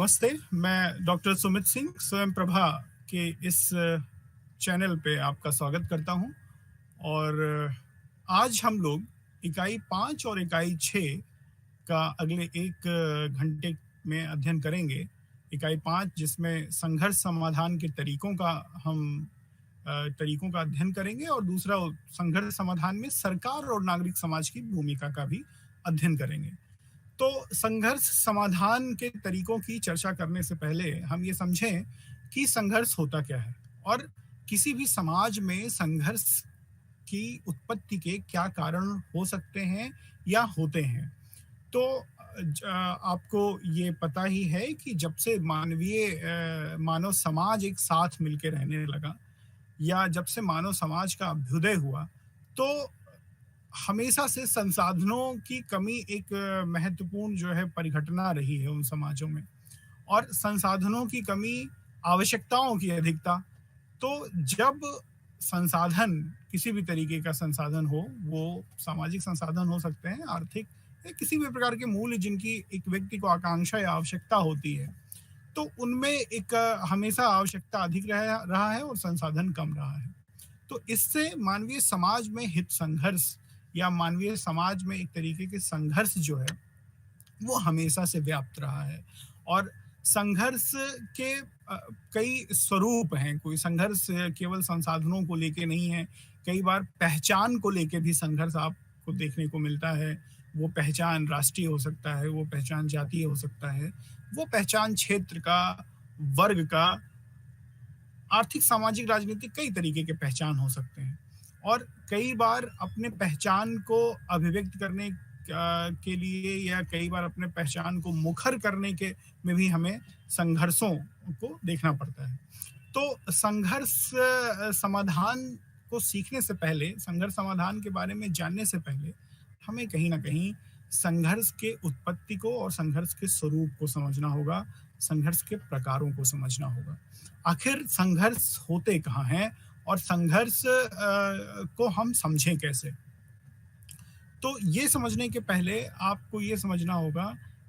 नमस्ते, मैं डॉक्टर सुमित सिंह स्वयं प्रभा के इस चैनल पे आपका स्वागत करता हूं। और आज हम लोग इकाई 5 और इकाई 6 का अगले 1 घंटे में अध्ययन करेंगे। इकाई 5 जिसमें संघर्ष समाधान के तरीकों का अध्ययन करेंगे, और दूसरा संघर्ष समाधान में सरकार और नागरिक समाज की भूमिका का भी अध्ययन करेंगे। तो संघर्ष समाधान के तरीकों की चर्चा करने से पहले हम ये समझें कि संघर्ष होता क्या है और किसी भी समाज में संघर्ष की उत्पत्ति के क्या कारण हो सकते हैं या होते हैं। तो आपको ये पता ही है कि जब से मानव समाज एक साथ मिलकर रहने लगा, या जब से मानव समाज का अभ्युदय हुआ, तो हमेशा से संसाधनों की कमी एक महत्वपूर्ण जो है परिघटना रही है उन समाजों में। और संसाधनों की कमी, आवश्यकताओं की अधिकता। तो जब संसाधन, किसी भी तरीके का संसाधन हो, वो सामाजिक संसाधन हो सकते हैं, आर्थिक या किसी भी प्रकार के मूल्य जिनकी एक व्यक्ति को आकांक्षा या आवश्यकता होती है, तो उनमें एक हमेशा आवश्यकता अधिक रहा है और संसाधन कम रहा है। तो इससे मानवीय समाज में हित संघर्ष या मानवीय समाज में एक तरीके के संघर्ष जो है वो हमेशा से व्याप्त रहा है। और संघर्ष के कई स्वरूप हैं। कोई संघर्ष केवल संसाधनों को लेके नहीं है, कई बार पहचान को लेके भी संघर्ष आपको देखने को मिलता है। वो पहचान राष्ट्रीय हो सकता है, वो पहचान जातीय हो सकता है, वो पहचान क्षेत्र का, वर्ग का, आर्थिक, सामाजिक, राजनीतिक, कई तरीके के पहचान हो सकते हैं। और कई बार अपने पहचान को अभिव्यक्त करने के लिए, या कई बार अपने पहचान को मुखर करने के में भी हमें संघर्षों को देखना पड़ता है। तो संघर्ष समाधान को सीखने से पहले, संघर्ष समाधान के बारे में जानने से पहले, हमें कहीं ना कहीं संघर्ष के उत्पत्ति को और संघर्ष के स्वरूप को समझना होगा, संघर्ष के प्रकारों को समझना होगा। आखिर संघर्ष होते कहाँ हैं और संघर्ष को हम समझें कैसे। तो ये समझने के पहले आपको ये समझना होगा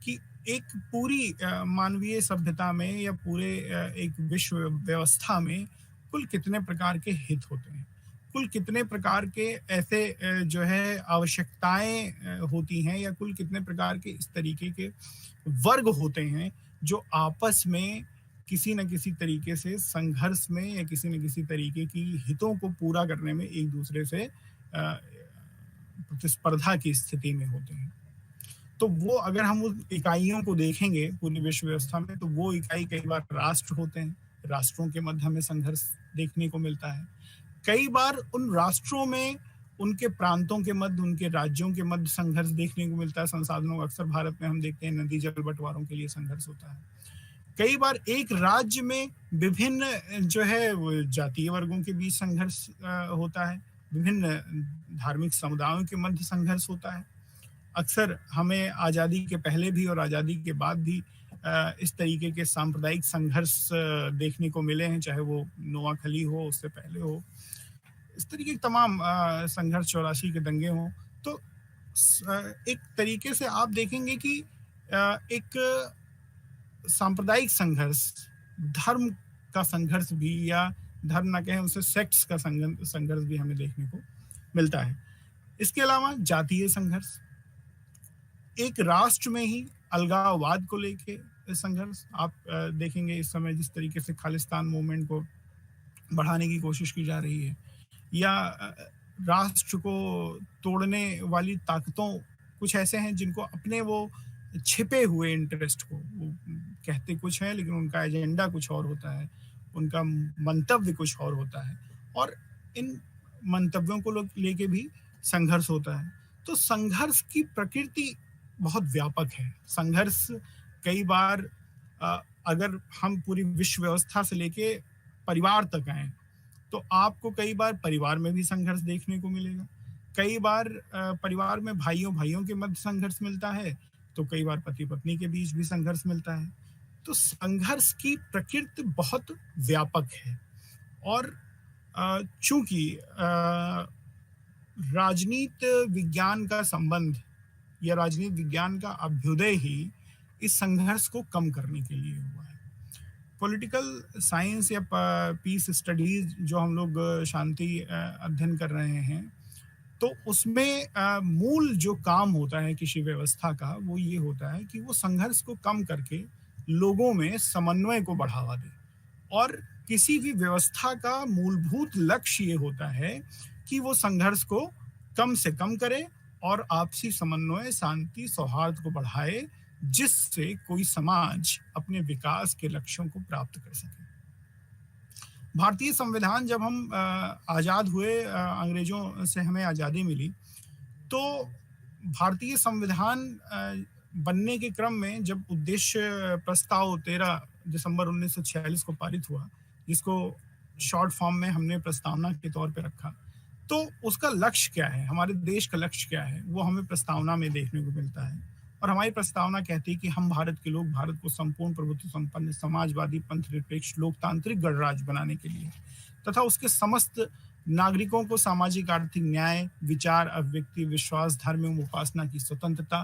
कि एक पूरी मानवीय सभ्यता में या पूरे एक विश्व व्यवस्था में कुल कितने प्रकार के हित होते हैं, कुल कितने प्रकार के ऐसे जो है आवश्यकताएं होती हैं, या कुल कितने प्रकार के इस तरीके के वर्ग होते हैं जो आपस में किसी न किसी तरीके से संघर्ष में या किसी न किसी तरीके की हितों को पूरा करने में एक दूसरे से प्रतिस्पर्धा की स्थिति में होते हैं। तो वो अगर हम उन इकाइयों को देखेंगे पूरी विश्व व्यवस्था में, तो वो इकाई कई बार राष्ट्र होते हैं। राष्ट्रों के मध्य हमें संघर्ष देखने को मिलता है। कई बार उन राष्ट्रों में, उनके प्रांतों के मध्य, उनके राज्यों के मध्य संघर्ष देखने को मिलता है। संसाधनों का अक्सर भारत में हम देखते हैं नदी जल बंटवारों के लिए संघर्ष होता है। कई बार एक राज्य में विभिन्न जो है जातीय वर्गों के बीच संघर्ष होता है, विभिन्न धार्मिक समुदायों के मध्य संघर्ष होता है। अक्सर हमें आज़ादी के पहले भी और आज़ादी के बाद भी इस तरीके के सांप्रदायिक संघर्ष देखने को मिले हैं, चाहे वो नोआखली हो, उससे पहले हो, इस तरीके के तमाम संघर्ष, 84 के दंगे हों। तो एक तरीके से आप देखेंगे कि एक सांप्रदायिक संघर्ष, धर्म का संघर्ष भी, या धर्म ना कहें उसे, सेक्ट्स का संघर्ष भी हमें देखने को मिलता है। इसके अलावा जातीय संघर्ष, एक राष्ट्र में ही अलगाववाद को लेके संघर्ष। आप देखेंगे इस समय जिस तरीके से खालिस्तान मूवमेंट को बढ़ाने की कोशिश की जा रही है, या राष्ट्र को तोड़ने वाली ताकतों कुछ ऐसे हैं जिनको अपने वो छिपे हुए इंटरेस्ट को, वो कहते कुछ है लेकिन उनका एजेंडा कुछ और होता है, उनका मंतव्य कुछ और होता है, और इन मंतव्यों को लेके भी संघर्ष होता है। तो संघर्ष की प्रकृति बहुत व्यापक है। संघर्ष कई बार अगर हम पूरी विश्व व्यवस्था से लेके परिवार तक आए, तो आपको कई बार परिवार में भी संघर्ष देखने को मिलेगा। कई बार परिवार में भाइयों के मध्य संघर्ष मिलता है, तो कई बार पति पत्नी के बीच भी संघर्ष मिलता है। तो संघर्ष की प्रकृति बहुत व्यापक है। और चूंकि राजनीति विज्ञान का संबंध या राजनीति विज्ञान का अभ्युदय ही इस संघर्ष को कम करने के लिए हुआ है। पॉलिटिकल साइंस या पीस स्टडीज जो हम लोग शांति अध्ययन कर रहे हैं, तो उसमें मूल जो काम होता है किसी व्यवस्था का, वो ये होता है कि वो संघर्ष को कम करके लोगों में समन्वय को बढ़ावा दे। और किसी भी व्यवस्था का मूलभूत लक्ष्य ये होता है कि वो संघर्ष को कम से कम करे और आपसी समन्वय, शांति, सौहार्द को बढ़ाए, जिससे कोई समाज अपने विकास के लक्ष्यों को प्राप्त कर सके। भारतीय संविधान जब हम आज़ाद हुए, अंग्रेजों से हमें आज़ादी मिली, तो भारतीय संविधान बनने के क्रम में जब उद्देश्य प्रस्ताव 13 दिसंबर 1946 को पारित हुआ, जिसको शॉर्ट फॉर्म में हमने प्रस्तावना के तौर पे रखा, तो उसका लक्ष्य क्या है, हमारे देश का लक्ष्य क्या है, वो हमें प्रस्तावना में देखने को मिलता है। और हमारी प्रस्तावना कहती है कि हम भारत के लोग भारत को संपूर्ण प्रभुत्व संपन्न, समाजवादी, पंथ निरपेक्ष, लोकतांत्रिक गणराज्य बनाने के लिए तथा उसके समस्त नागरिकों को सामाजिक आर्थिक न्याय, विचार, अभिव्यक्ति, विश्वास, धर्म एवं उपासना की स्वतंत्रता,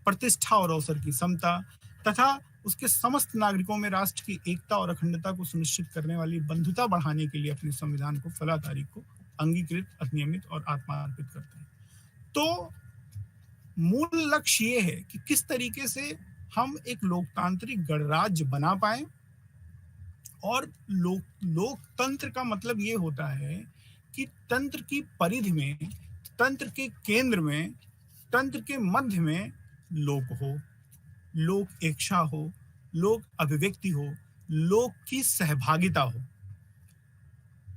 प्रतिष्ठा और अवसर की समता तथा उसके समस्त नागरिकों में राष्ट्र की एकता और अखंडता को सुनिश्चित करने वाली बंधुता बढ़ाने के लिए अपने संविधान को फला तारीख को अंगीकृत, अधिनियमित और आत्मार्पित करते हैं। तो मूल लक्ष्य ये है कि किस तरीके से हम एक लोकतांत्रिक गणराज्य बना पाए। और लोकतंत्र का मतलब ये होता है कि तंत्र की परिधि में, तंत्र के केंद्र में, तंत्र के मध्य में लोक हो, लोक इच्छा हो, लोक अभिव्यक्ति हो, लोक की सहभागिता हो।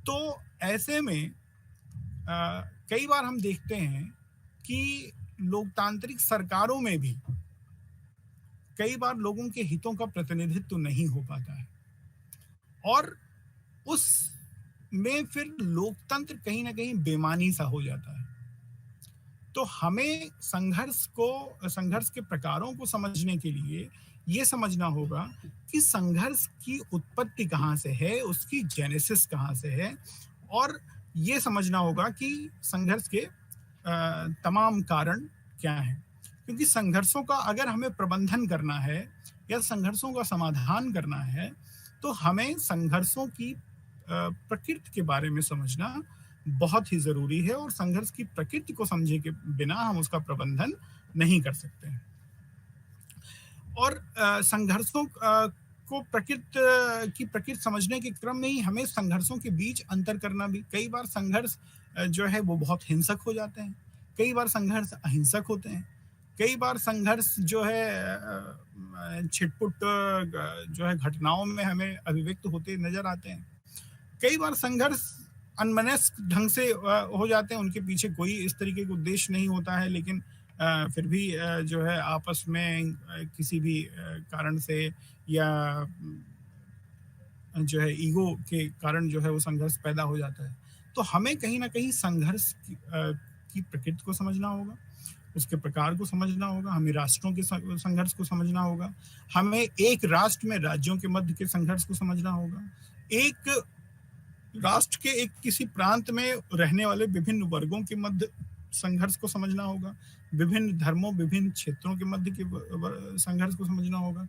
तो ऐसे में कई बार हम देखते हैं कि लोकतांत्रिक सरकारों में भी कई बार लोगों के हितों का प्रतिनिधित्व नहीं हो पाता है, और उस में फिर लोकतंत्र कहीं ना कहीं बेमानी सा हो जाता है। तो हमें संघर्ष के प्रकारों को समझने के लिए ये समझना होगा कि संघर्ष की उत्पत्ति कहाँ से है, उसकी जेनेसिस कहाँ से है, और ये समझना होगा कि संघर्ष के तमाम कारण क्या हैं। क्योंकि संघर्षों का अगर हमें प्रबंधन करना है या संघर्षों का समाधान करना है, तो हमें संघर्षों की प्रकृति के बारे में समझना बहुत ही जरूरी है, और संघर्ष की प्रकृति को समझे के बिना हम उसका प्रबंधन नहीं कर सकते हैं। और संघर्षों को प्रकृति समझने के क्रम में ही हमें संघर्षों के बीच अंतर करना भी, कई बार संघर्ष जो है वो बहुत हिंसक हो जाते हैं, कई बार संघर्ष अहिंसक होते हैं, कई बार संघर्ष जो है छिटपुट जो है घटनाओं में हमें अभिव्यक्त होते नजर आते हैं, कई बार संघर्ष अनमनस्क ढंग से हो जाते हैं, उनके पीछे कोई इस तरीके का उद्देश्य नहीं होता है, लेकिन फिर भी जो है आपस में किसी भी कारण से या जो है ईगो के कारण जो है वो संघर्ष पैदा हो जाता है। तो हमें कहीं ना कहीं संघर्ष की प्रकृति को समझना होगा, उसके प्रकार को समझना होगा, हमें राष्ट्रों के संघर्ष को समझना होगा, हमें एक राष्ट्र में राज्यों के मध्य के संघर्ष को समझना होगा, एक राष्ट्र के एक किसी प्रांत में रहने वाले विभिन्न वर्गों के मध्य संघर्ष को समझना होगा, विभिन्न धर्मों, विभिन्न क्षेत्रों के मध्य के संघर्ष को समझना होगा,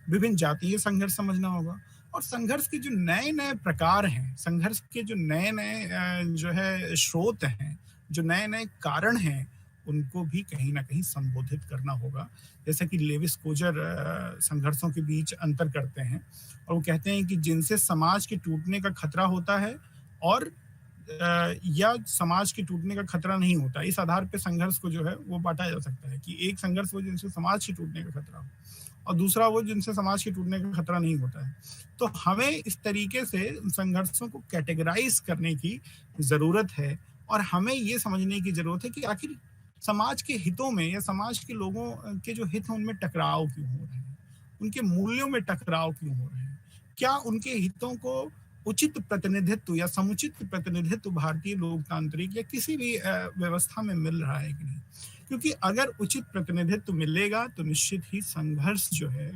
विभिन्न जातीय संघर्ष समझना होगा, और संघर्ष के जो नए नए प्रकार हैं, संघर्ष के जो नए नए जो है स्रोत हैं, जो नए नए कारण हैं, उनको भी कहीं ना कहीं संबोधित करना होगा। जैसे कि लेविस कोजर संघर्षों के बीच अंतर करते हैं, और वो कहते हैं कि जिनसे समाज के टूटने का खतरा होता है और या समाज के टूटने का खतरा नहीं होता। इस आधार पे संघर्ष को जो है वो बांटा जा सकता है कि एक संघर्ष वो जिनसे समाज के टूटने का खतरा हो, और दूसरा वो जिनसे समाज के टूटने का खतरा नहीं होता है। तो हमें इस तरीके से संघर्षों को कैटेगराइज करने की जरूरत है, और हमें ये समझने की जरूरत है कि आखिर समाज के हितों में या समाज के लोगों के जो हित हैं उनमें टकराव क्यों हो रहे हैं, उनके मूल्यों में टकराव क्यों हो रहे हैं, क्या उनके हितों को उचित प्रतिनिधित्व या समुचित प्रतिनिधित्व भारतीय लोकतांत्रिक या किसी भी व्यवस्था में मिल रहा है कि नहीं। क्योंकि अगर उचित प्रतिनिधित्व मिलेगा तो निश्चित ही संघर्ष जो है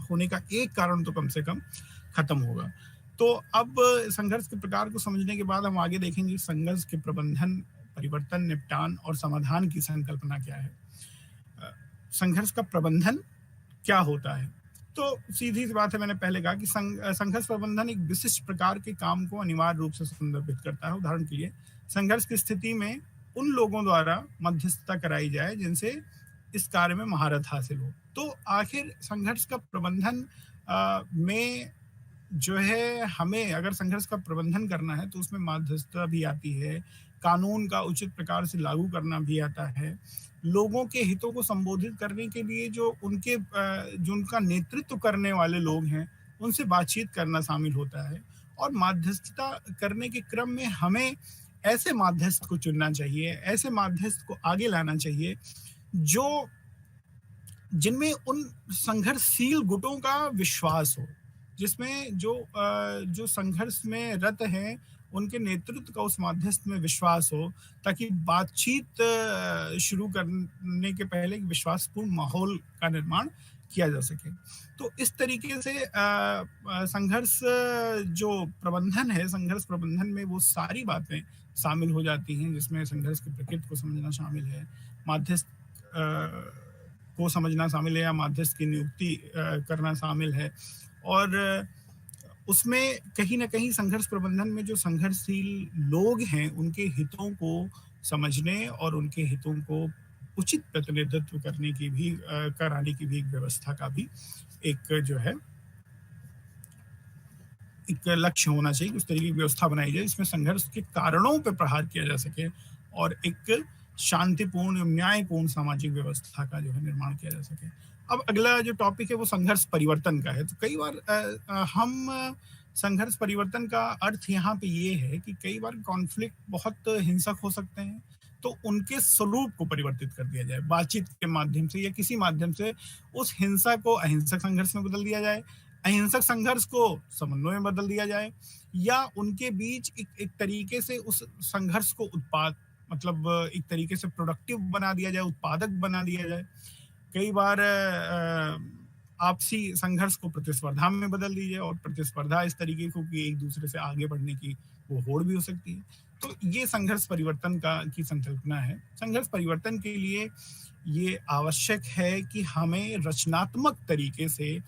होने का एक कारण तो कम से कम खत्म होगा। तो अब संघर्ष के प्रकार को समझने के बाद हम आगे देखेंगे संघर्ष के प्रबंधन, परिवर्तन, निपटान और समाधान की संकल्पना क्या है। संघर्ष का प्रबंधन क्या होता है? तो सीधी सी बात है, मैंने पहले कहा कि संघर्ष प्रबंधन एक विशिष्ट प्रकार के काम को अनिवार्य रूप से संदर्भित करता है। उदाहरण के लिए, संघर्ष की स्थिति में उन लोगों द्वारा मध्यस्थता कराई जाए जिनसे इस कार्य में महारत हासिल हो। तो आखिर संघर्ष का प्रबंधन में जो है, हमें अगर संघर्ष का प्रबंधन करना है तो उसमें मध्यस्थता भी आती है, कानून का उचित प्रकार से लागू करना भी आता है, लोगों के हितों को संबोधित करने के लिए जो उनका नेतृत्व करने वाले लोग हैं, उनसे बातचीत करना शामिल होता है। और मध्यस्थता करने के क्रम में हमें ऐसे मध्यस्थ को चुनना चाहिए, ऐसे मध्यस्थ को आगे लाना चाहिए जो जिनमें उन संघर्षशील गुटों का विश्वास हो, जिसमें जो संघर्ष में रत हैं, उनके नेतृत्व का उस मध्यस्थ में विश्वास हो, ताकि बातचीत शुरू करने के पहले एक विश्वासपूर्ण माहौल का निर्माण किया जा सके। तो इस तरीके से संघर्ष जो प्रबंधन है, संघर्ष प्रबंधन में वो सारी बातें शामिल हो जाती हैं, जिसमें संघर्ष की प्रकृति को समझना शामिल है, मध्यस्थ को समझना शामिल है, या मध्यस्थ की नियुक्ति करना शामिल है। और उसमें कहीं ना कहीं संघर्ष प्रबंधन में जो संघर्षशील लोग हैं, उनके हितों को समझने और उनके हितों को उचित प्रतिनिधित्व करने की भी कराने की भी एक व्यवस्था का भी एक जो है एक लक्ष्य होना चाहिए। उस तरीके की व्यवस्था बनाई जाए जिसमें संघर्ष के कारणों पर प्रहार किया जा सके और एक शांतिपूर्ण, न्यायपूर्ण सामाजिक व्यवस्था का जो है निर्माण किया जा सके। अब अगला जो टॉपिक है वो संघर्ष परिवर्तन का है। तो कई बार हम संघर्ष परिवर्तन का अर्थ यहाँ पे ये है कि कई बार कॉन्फ्लिक्ट बहुत हिंसक हो सकते हैं, तो उनके स्वरूप को परिवर्तित कर दिया जाए, बातचीत के माध्यम से या किसी माध्यम से उस हिंसा को अहिंसक संघर्ष में बदल दिया जाए, अहिंसक संघर्ष को समन्वय में बदल दिया जाए, या उनके बीच एक तरीके से उस संघर्ष को मतलब एक तरीके से प्रोडक्टिव बना दिया जाए, उत्पादक बना दिया जाए। कई बार आपसी संघर्ष को प्रतिस्पर्धा में बदल दीजिए, और प्रतिस्पर्धा इस तरीके को कि एक दूसरे से आगे बढ़ने की वो होड़ भी हो सकती है। तो ये संघर्ष परिवर्तन की संकल्पना है। संघर्ष परिवर्तन के लिए ये आवश्यक है कि हमें रचनात्मक तरीके से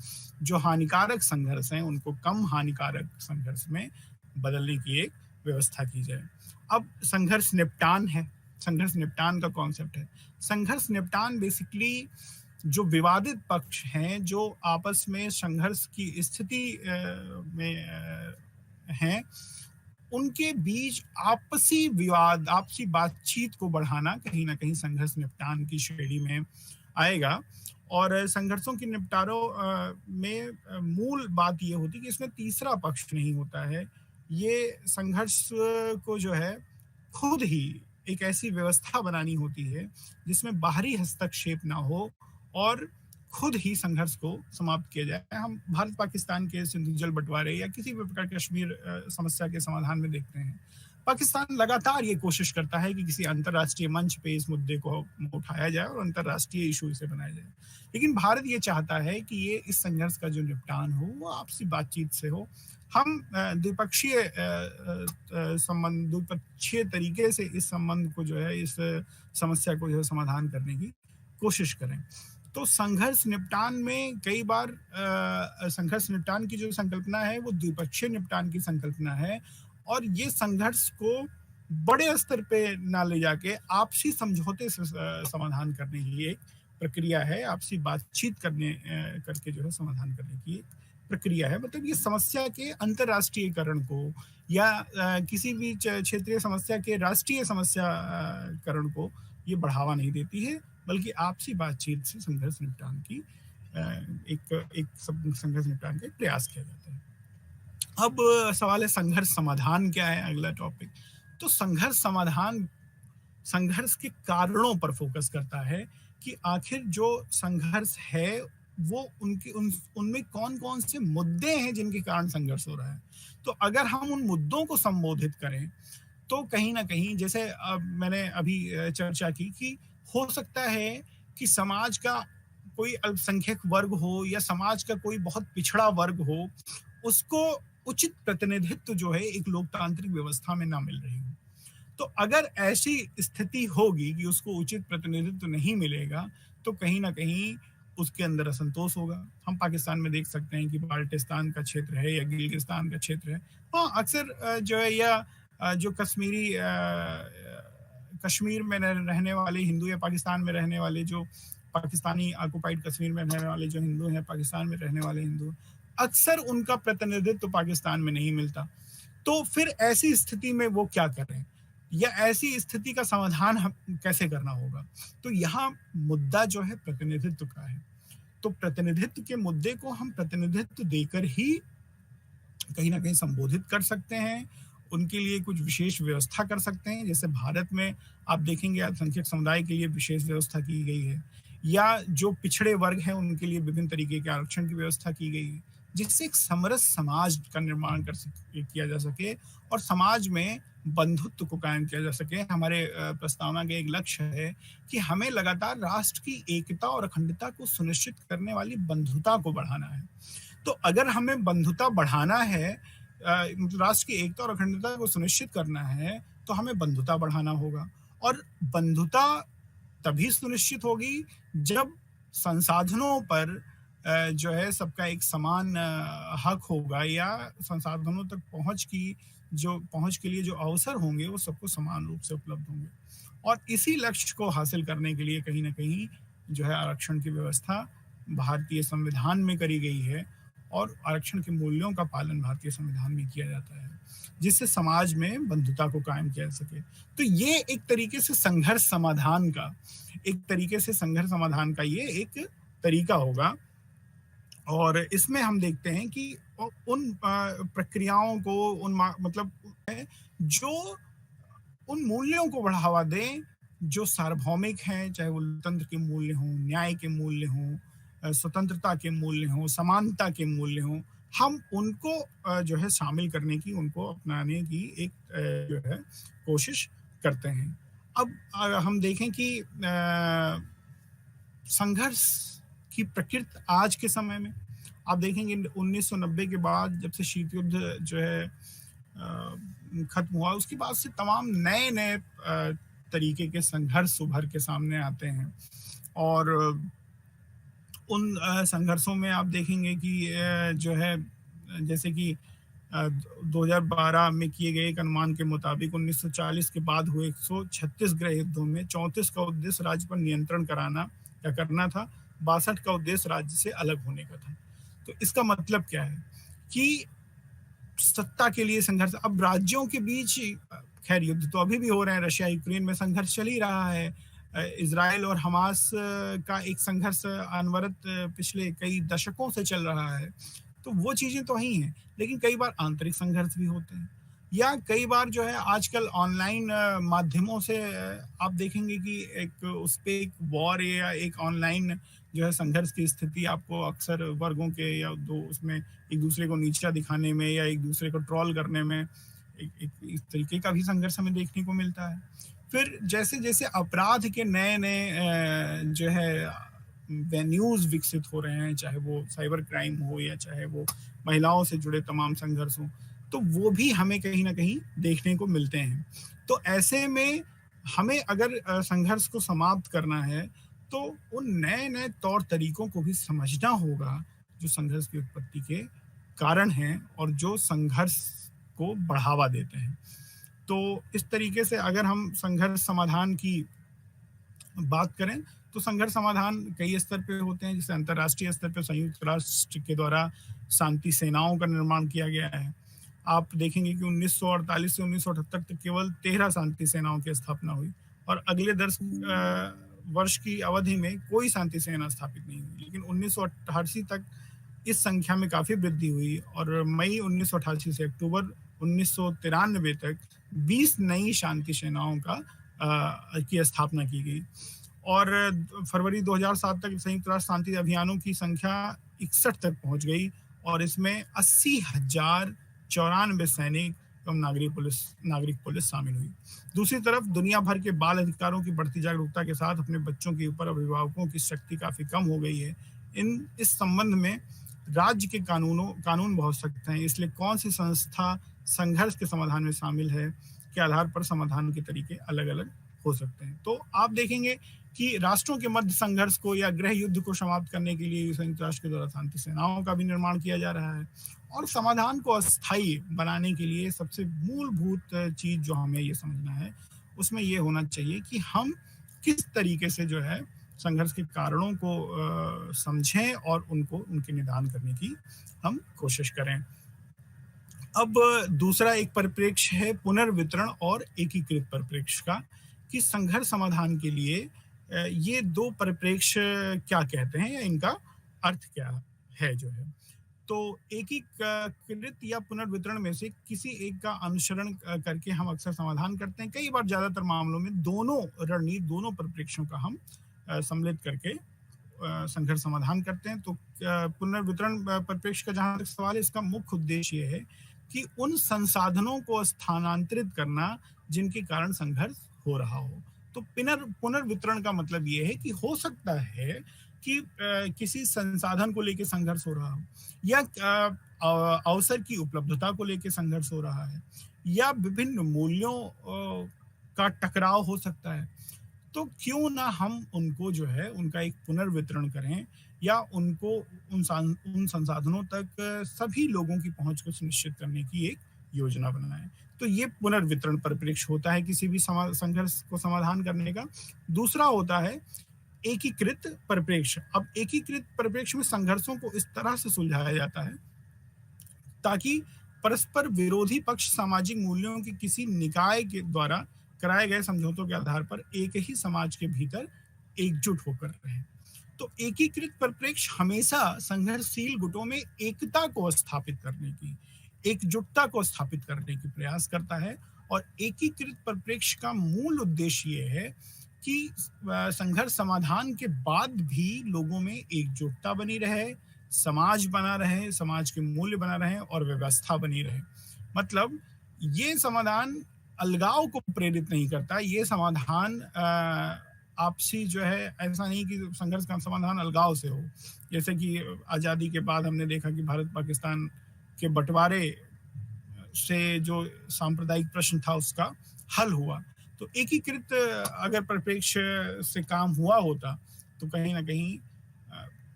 जो हानिकारक संघर्ष हैं, उनको कम हानिकारक संघर्ष में बदलने की एक व्यवस्था की जाए। अब संघर्ष निपटान है। संघर्ष निपटान का कॉन्सेप्ट है। संघर्ष निपटान बेसिकली जो विवादित पक्ष हैं, जो आपस में संघर्ष की स्थिति में हैं, उनके बीच आपसी विवाद, आपसी बातचीत को बढ़ाना कहीं ना कहीं संघर्ष निपटान की श्रेणी में आएगा। और संघर्षों के निपटारों में मूल बात ये होती है कि इसमें तीसरा पक्ष नहीं होता है। ये संघर्ष को जो है खुद ही एक ऐसी व्यवस्था बनानी होती है जिसमें बाहरी हस्तक्षेप ना हो और खुद ही संघर्ष को समाप्त किया जाए। हम भारत पाकिस्तान के सिंधु जल बंटवारे या किसी भी प्रकार कश्मीर समस्या के समाधान में देखते हैं, पाकिस्तान लगातार ये कोशिश करता है कि किसी अंतर्राष्ट्रीय मंच पे इस मुद्दे को उठाया जाए और अंतर्राष्ट्रीय इशू इसे बनाया जाए। लेकिन भारत ये चाहता है कि ये इस संघर्ष का जो निपटान हो वो आपसी बातचीत से हो। हम द्विपक्षीय संबंध, द्विपक्षीय तरीके से इस संबंध को जो है, इस समस्या को जो है समाधान करने की कोशिश करें। तो संघर्ष निपटान में कई बार संघर्ष निपटान की जो संकल्पना है वो द्विपक्षीय निपटान की संकल्पना है, और ये संघर्ष को बड़े स्तर पे ना ले जाके आपसी समझौते से समाधान करने की एक प्रक्रिया है। आपसी बातचीत करके जो है समाधान करने की प्रक्रिया है। मतलब ये समस्या के अंतर्राष्ट्रीयकरण को या किसी भी क्षेत्रीय समस्या के राष्ट्रीय समस्याकरण को ये बढ़ावा नहीं देती है, बल्कि आपसी बातचीत से संघर्ष निपटान की एक संघर्ष निपटान का प्रयास किया जाता है। अब सवाल है संघर्ष समाधान क्या है, अगला टॉपिक। तो संघर्ष समाधान संघर्ष के कारणों पर फोकस करता है कि आखिर जो संघर्ष है वो उनमें कौन कौन से मुद्दे हैं जिनके कारण संघर्ष हो रहा है। तो अगर हम उन मुद्दों को संबोधित करें तो कहीं ना कहीं, जैसे मैंने अभी चर्चा की कि हो सकता है कि समाज का कोई अल्पसंख्यक वर्ग हो या समाज का कोई बहुत पिछड़ा वर्ग हो, उसको उचित प्रतिनिधित्व जो है एक लोकतांत्रिक व्यवस्था में ना मिल रही हो। तो अगर ऐसी स्थिति होगी कि उसको उचित प्रतिनिधित्व नहीं मिलेगा, तो कहीं न कहीं उसके अंदर असंतोष होगा। हम पाकिस्तान में देख सकते हैं कि बाल्टिस्तान का क्षेत्र है या गिलगिस्तान का क्षेत्र है। हाँ, अक्सर जो है या जो कश्मीर में रहने वाले हिंदू या पाकिस्तान में रहने वाले जो पाकिस्तानी ऑक्युपाइड कश्मीर में रहने वाले जो हिंदू हैं, पाकिस्तान में रहने वाले हिंदू, अक्सर उनका प्रतिनिधित्व पाकिस्तान में नहीं मिलता। तो फिर ऐसी स्थिति में वो क्या करें? या ऐसी स्थिति का समाधान हम कैसे करना होगा? तो यहाँ मुद्दा जो है प्रतिनिधित्व का है। तो प्रतिनिधित्व के मुद्दे को हम प्रतिनिधित्व देकर ही कहीं न कहीं संबोधित कर सकते हैं, उनके लिए कुछ विशेष व्यवस्था कर सकते हैं। जैसे भारत में आप देखेंगे अल्पसंख्यक समुदाय के लिए विशेष व्यवस्था की गई है, या जो पिछड़े वर्ग हैं उनके लिए विभिन्न तरीके के आरक्षण की व्यवस्था की गई है, जिससे एक समरस समाज का निर्माण किया जा सके और समाज में बंधुत्व को कायम किया जा सके। हमारे प्रस्तावना का एक लक्ष्य है कि हमें लगातार राष्ट्र की एकता और अखंडता को सुनिश्चित करने वाली बंधुता को बढ़ाना है। तो अगर हमें बंधुता बढ़ाना है, मतलब राष्ट्र की एकता और अखंडता को सुनिश्चित करना है, तो हमें बंधुता बढ़ाना होगा। और बंधुता तभी सुनिश्चित होगी जब संसाधनों पर जो है सबका एक समान हक होगा, या संसाधनों तक पहुंच के लिए जो अवसर होंगे वो सबको समान रूप से उपलब्ध होंगे। और इसी लक्ष्य को हासिल करने के लिए कहीं ना कहीं जो है आरक्षण की व्यवस्था भारतीय संविधान में करी गई है, और आरक्षण के मूल्यों का पालन भारतीय संविधान में किया जाता है, जिससे समाज में बंधुता को कायम किया जा सके। तो ये एक तरीके से संघर्ष समाधान का ये एक तरीका होगा। और इसमें हम देखते हैं कि उन प्रक्रियाओं को मतलब जो उन मूल्यों को बढ़ावा दें जो सार्वभौमिक हैं, चाहे वो लोकतंत्र के मूल्य हों, न्याय के मूल्य हों, स्वतंत्रता के मूल्य हों, समानता के मूल्य हों, हम उनको जो है शामिल करने की, उनको अपनाने की एक जो है कोशिश करते हैं। अब हम देखें कि संघर्ष की प्रकृति आज के समय में आप देखेंगे 1990 के बाद जब से शीत युद्ध जो है खत्म हुआ, उसके बाद से तमाम नए तरीके के संघर्ष उभर के सामने आते हैं। और उन संघर्षों में आप देखेंगे कि जो है जैसे कि 2012 में किए गए एक अनुमान के मुताबिक 1940 के बाद हुए 136 गृह युद्धों में 34 का उद्देश्य राज्य पर नियंत्रण करना था, 62 का उद्देश्य राज्य से अलग होने का था। तो इसका मतलब क्या है कि सत्ता के लिए संघर्ष। अब राज्यों के बीच खैर युद्ध तो अभी भी हो रहे हैं, रशिया यूक्रेन में संघर्ष चल ही रहा है, इजराइल और हमास का एक संघर्ष अनवरत पिछले कई दशकों से चल रहा है। तो वो चीजें तो ही हैं, लेकिन कई बार आंतरिक संघर्ष भी होते हैं, या कई बार जो है आजकल ऑनलाइन माध्यमों से आप देखेंगे कि एक उस पे एक वॉर या एक ऑनलाइन जो है संघर्ष की स्थिति आपको अक्सर वर्गों के या उसमें एक दूसरे को नीचा दिखाने में या एक दूसरे को ट्रोल करने में एक तरीके का भी संघर्ष हमें देखने को मिलता है। फिर जैसे जैसे अपराध के नए जो है वेन्यूज विकसित हो रहे हैं, चाहे वो साइबर क्राइम हो या चाहे वो महिलाओं से जुड़े तमाम संघर्ष हो, तो वो भी हमें कहीं ना कहीं देखने को मिलते हैं। तो ऐसे में हमें अगर संघर्ष को समाप्त करना है, तो उन नए तौर तरीकों को भी समझना होगा जो संघर्ष की उत्पत्ति के कारण हैं और जो संघर्ष को बढ़ावा देते हैं। तो इस तरीके से अगर हम संघर्ष समाधान की बात करें, तो संघर्ष समाधान कई स्तर पे होते हैं। जैसे अंतर्राष्ट्रीय स्तर पे संयुक्त राष्ट्र के द्वारा शांति सेनाओं का निर्माण किया गया है। आप देखेंगे कि 1948 से 1978 तक केवल 13 शांति सेनाओं की स्थापना हुई, और अगले 10 वर्ष की अवधि में कोई शांति सेना स्थापित नहीं हुई। लेकिन 1988 तक इस संख्या में काफी वृद्धि हुई, और मई 1988 से अक्टूबर 1993 तक 20 नई शांति सेनाओं की स्थापना की गई। और फरवरी 2007 तक संयुक्त राष्ट्र शांति अभियानों की संख्या 61 तक पहुंच गई, और इसमें 80,094 सैनिक एवं नागरिक पुलिस शामिल हुई। दूसरी तरफ दुनिया भर के बाल अधिकारों की बढ़ती जागरूकता के साथ अपने बच्चों के ऊपर अभिभावकों की शक्ति काफी कम हो गई है। इस संबंध में राज्य के कानून बहुत सख्त हैं, इसलिए कौन सी संस्था संघर्ष के समाधान में शामिल है के आधार पर समाधान के तरीके अलग अलग हो सकते हैं। तो आप देखेंगे कि राष्ट्रों के मध्य संघर्ष को या गृह युद्ध को समाप्त करने के लिए संयुक्त राष्ट्र के द्वारा शांति सेनाओं का भी निर्माण किया जा रहा है, और समाधान को अस्थायी बनाने के लिए सबसे मूलभूत चीज जो हमें ये समझना है, उसमें ये होना चाहिए कि हम किस तरीके से जो है संघर्ष के कारणों को समझें और उनको उनके निदान करने की हम कोशिश करें। अब दूसरा एक परिप्रेक्ष्य है पुनर्वितरण और एकीकृत परिप्रेक्ष्य का, कि संघर्ष समाधान के लिए ये दो परिप्रेक्ष्य क्या कहते हैं या इनका अर्थ क्या है जो है। तो एकीकृत या पुनर्वितरण में से किसी एक का अनुसरण करके हम अक्सर समाधान करते हैं। कई बार ज्यादातर मामलों में दोनों रणनीति, दोनों परिप्रेक्ष्यों का हम सम्मिलित करके संघर्ष समाधान करते हैं। तो पुनर्वितरण परिप्रेक्ष्य का जहां तक सवाल है, इसका मुख्य उद्देश्य ये है कि उन संसाधनों को स्थानांतरित करना जिनके कारण संघर्ष हो रहा हो। तो पुनर्वितरण का मतलब ये है कि हो सकता है कि किसी संसाधन को लेकर संघर्ष हो रहा हो, या अवसर की उपलब्धता को लेकर संघर्ष हो रहा है, या विभिन्न मूल्यों का टकराव हो सकता है। तो क्यों ना हम उनको जो है उनका एक पुनर्वितरण करें, या उनको उन संसाधनों तक सभी लोगों की पहुंच को सुनिश्चित करने की एक योजना बनाएं। तो ये पुनर्वितरण परिप्रेक्ष्य होता है किसी भी संघर्ष को समाधान करने का। दूसरा होता है एकीकृत परिप्रेक्ष्य। अब एकीकृत परिप्रेक्ष्य में संघर्षों को इस तरह से सुलझाया जाता है ताकि परस्पर विरोधी पक्ष सामाजिक मूल्यों के किसी निकाय के द्वारा कराए गए समझौतों के आधार पर एक ही समाज के भीतर एकजुट होकर रहे। तो एकीकृत परिप्रेक्ष्य हमेशा संघर्षशील गुटों में एकता को स्थापित करने की, एकजुटता को स्थापित करने की प्रयास करता है। और एकीकृत परिप्रेक्ष्य का मूल उद्देश्य ये है कि संघर्ष समाधान के बाद भी लोगों में एकजुटता बनी रहे, समाज बना रहे, समाज के मूल्य बना रहे और व्यवस्था बनी रहे। मतलब ये समाधान अलगाव को प्रेरित नहीं करता। ये समाधान आपसी जो है, ऐसा नहीं कि संघर्ष का समाधान अलगाव से हो। जैसे कि आज़ादी के बाद हमने देखा कि भारत पाकिस्तान के बंटवारे से जो सांप्रदायिक प्रश्न था उसका हल हुआ। तो एकीकृत अगर परिप्रेक्ष्य से काम हुआ होता तो कहीं ना कहीं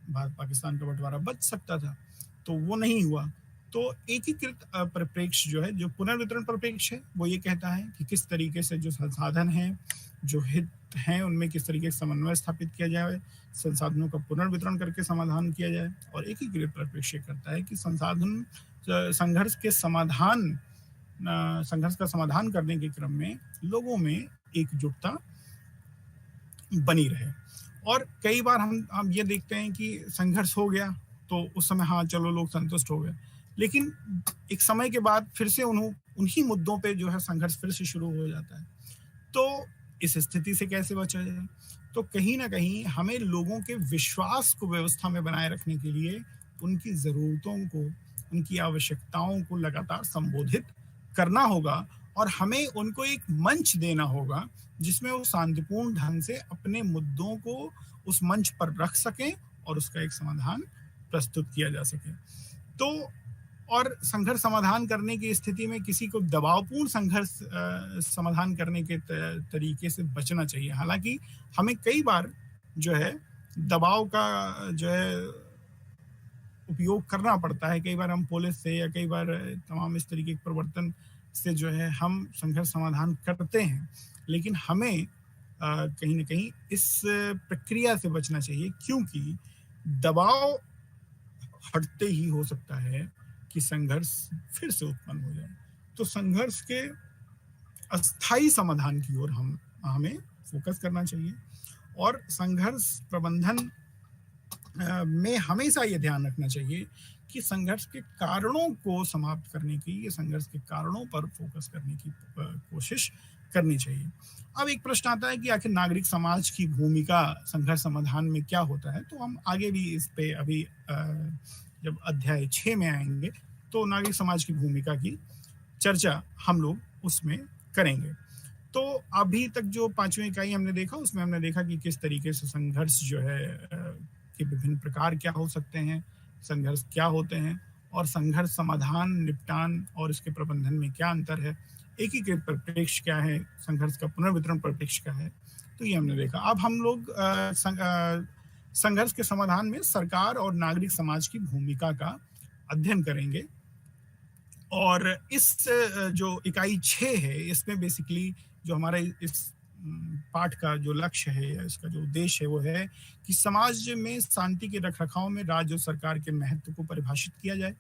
भारत पाकिस्तान का बंटवारा बच सकता था, तो वो नहीं हुआ। तो एकीकृत परिप्रेक्ष्य जो है, जो पुनर्वितरण परिप्रेक्ष्य है, वो ये कहता है कि किस तरीके से जो संसाधन हैं, जो हित हैं, उनमें किस तरीके से समन्वय स्थापित किया जाए, संसाधनों का पुनर्वितरण करके समाधान किया जाए। और एकीकृत परिप्रेक्ष्य करता है कि संसाधन संघर्ष का समाधान करने के क्रम में लोगों में एकजुटता बनी रहे। और कई बार हम ये देखते हैं कि संघर्ष हो गया तो उस समय हाँ चलो लोग संतुष्ट हो गए, लेकिन एक समय के बाद फिर से उन्हीं मुद्दों पे जो है संघर्ष फिर से शुरू हो जाता है। तो इस स्थिति से कैसे बचा जाए? तो कहीं ना कहीं हमें लोगों के विश्वास को व्यवस्था में बनाए रखने के लिए उनकी जरूरतों को, उनकी आवश्यकताओं को लगातार संबोधित करना होगा, और हमें उनको एक मंच देना होगा जिसमें वो शांतिपूर्ण ढंग से अपने मुद्दों को उस मंच पर रख सकें और उसका एक समाधान प्रस्तुत किया जा सके। तो और संघर्ष समाधान करने की स्थिति में किसी को दबावपूर्ण संघर्ष समाधान करने के तरीके से बचना चाहिए। हालांकि हमें कई बार जो है दबाव का जो है उपयोग करना पड़ता है, कई बार हम पुलिस से या कई बार तमाम इस तरीके के प्रवर्तन से जो है हम संघर्ष समाधान करते हैं, लेकिन हमें कहीं ना कहीं इस प्रक्रिया से बचना चाहिए, क्योंकि दबाव हटते ही हो सकता है कि संघर्ष फिर से उत्पन्न हो जाए। तो संघर्ष के अस्थायी समाधान की ओर हमें फोकस करना चाहिए। और संघर्ष प्रबंधन में हमेशा ये ध्यान रखना चाहिए कि संघर्ष के कारणों को समाप्त करने की, संघर्ष के कारणों पर फोकस करने की कोशिश करनी चाहिए। अब एक प्रश्न आता है कि आखिर नागरिक समाज की भूमिका संघर्ष समाधान में क्या होता है। तो हम आगे भी इस पे अभी जब अध्याय 6 में आएंगे तो नागरिक समाज की भूमिका की चर्चा हम लोग उसमें करेंगे। तो अभी तक जो 5वीं इकाई हमने देखा, उसमें हमने देखा कि किस तरीके से संघर्ष जो है के विभिन्न प्रकार क्या हो सकते हैं, संघर्ष क्या होते हैं, और संघर्ष समाधान, निपटान और इसके प्रबंधन में क्या अंतर है। एकीकृत परिप्रेक्ष्य क्या है, संघर्ष का पुनर्वितरण परिप्रेक्ष्य क्या है, तो ये हमने देखा। अब हम लोग संघर्ष के समाधान में सरकार और नागरिक समाज की भूमिका का अध्ययन करेंगे। और इस जो इकाई 6 है, इसमें बेसिकली जो हमारा इस पाठ का जो लक्ष्य है या इसका जो उद्देश्य है वो है कि समाज में शांति के रखरखाव में राज्य और सरकार के महत्व को परिभाषित किया जाए।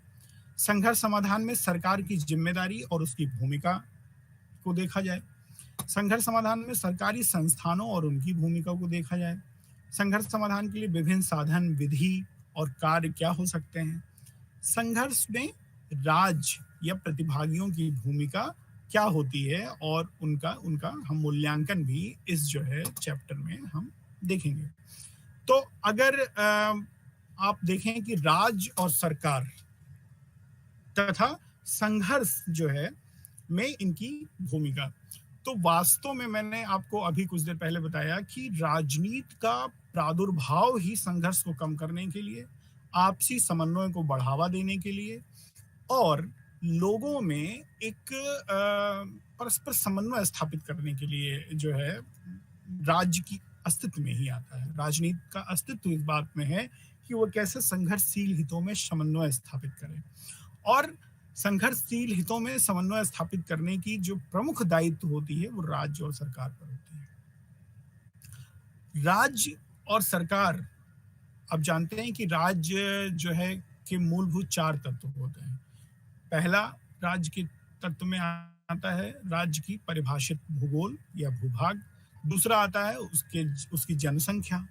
संघर्ष समाधान में सरकार की जिम्मेदारी और उसकी भूमिका को देखा जाए। संघर्ष समाधान में सरकारी संस्थानों और उनकी भूमिका को देखा जाए। संघर्ष समाधान के लिए विभिन्न साधन, विधि और कार्य क्या हो सकते हैं। संघर्ष में राज्य या प्रतिभागियों की भूमिका क्या होती है और उनका उनका हम मूल्यांकन भी इस जो है चैप्टर में हम देखेंगे। तो अगर आप देखें कि राज्य और सरकार तथा संघर्ष जो है में इनकी भूमिका, तो वास्तव में मैंने आपको अभी कुछ देर पहले बताया कि राजनीति का प्रादुर्भाव ही संघर्ष को कम करने के लिए, आपसी समन्वय को बढ़ावा देने के लिए और लोगों में एक परस्पर समन्वय स्थापित करने के लिए जो है राज्य की अस्तित्व में ही आता है। राजनीति का अस्तित्व इस बात में है कि वो कैसे संघर्षशील हितों में समन्वय स्थापित करे, और संघर्षशील हितों में समन्वय स्थापित करने की जो प्रमुख दायित्व होती है वो राज्य और सरकार पर होती है। राज्य और सरकार, अब जानते हैं कि राज्य जो है के मूलभूत 4 तत्व होते हैं। पहला राज्य के तत्व में आता है राज्य की परिभाषित भूगोल या भूभाग। दूसरा आता है उसकी जनसंख्या।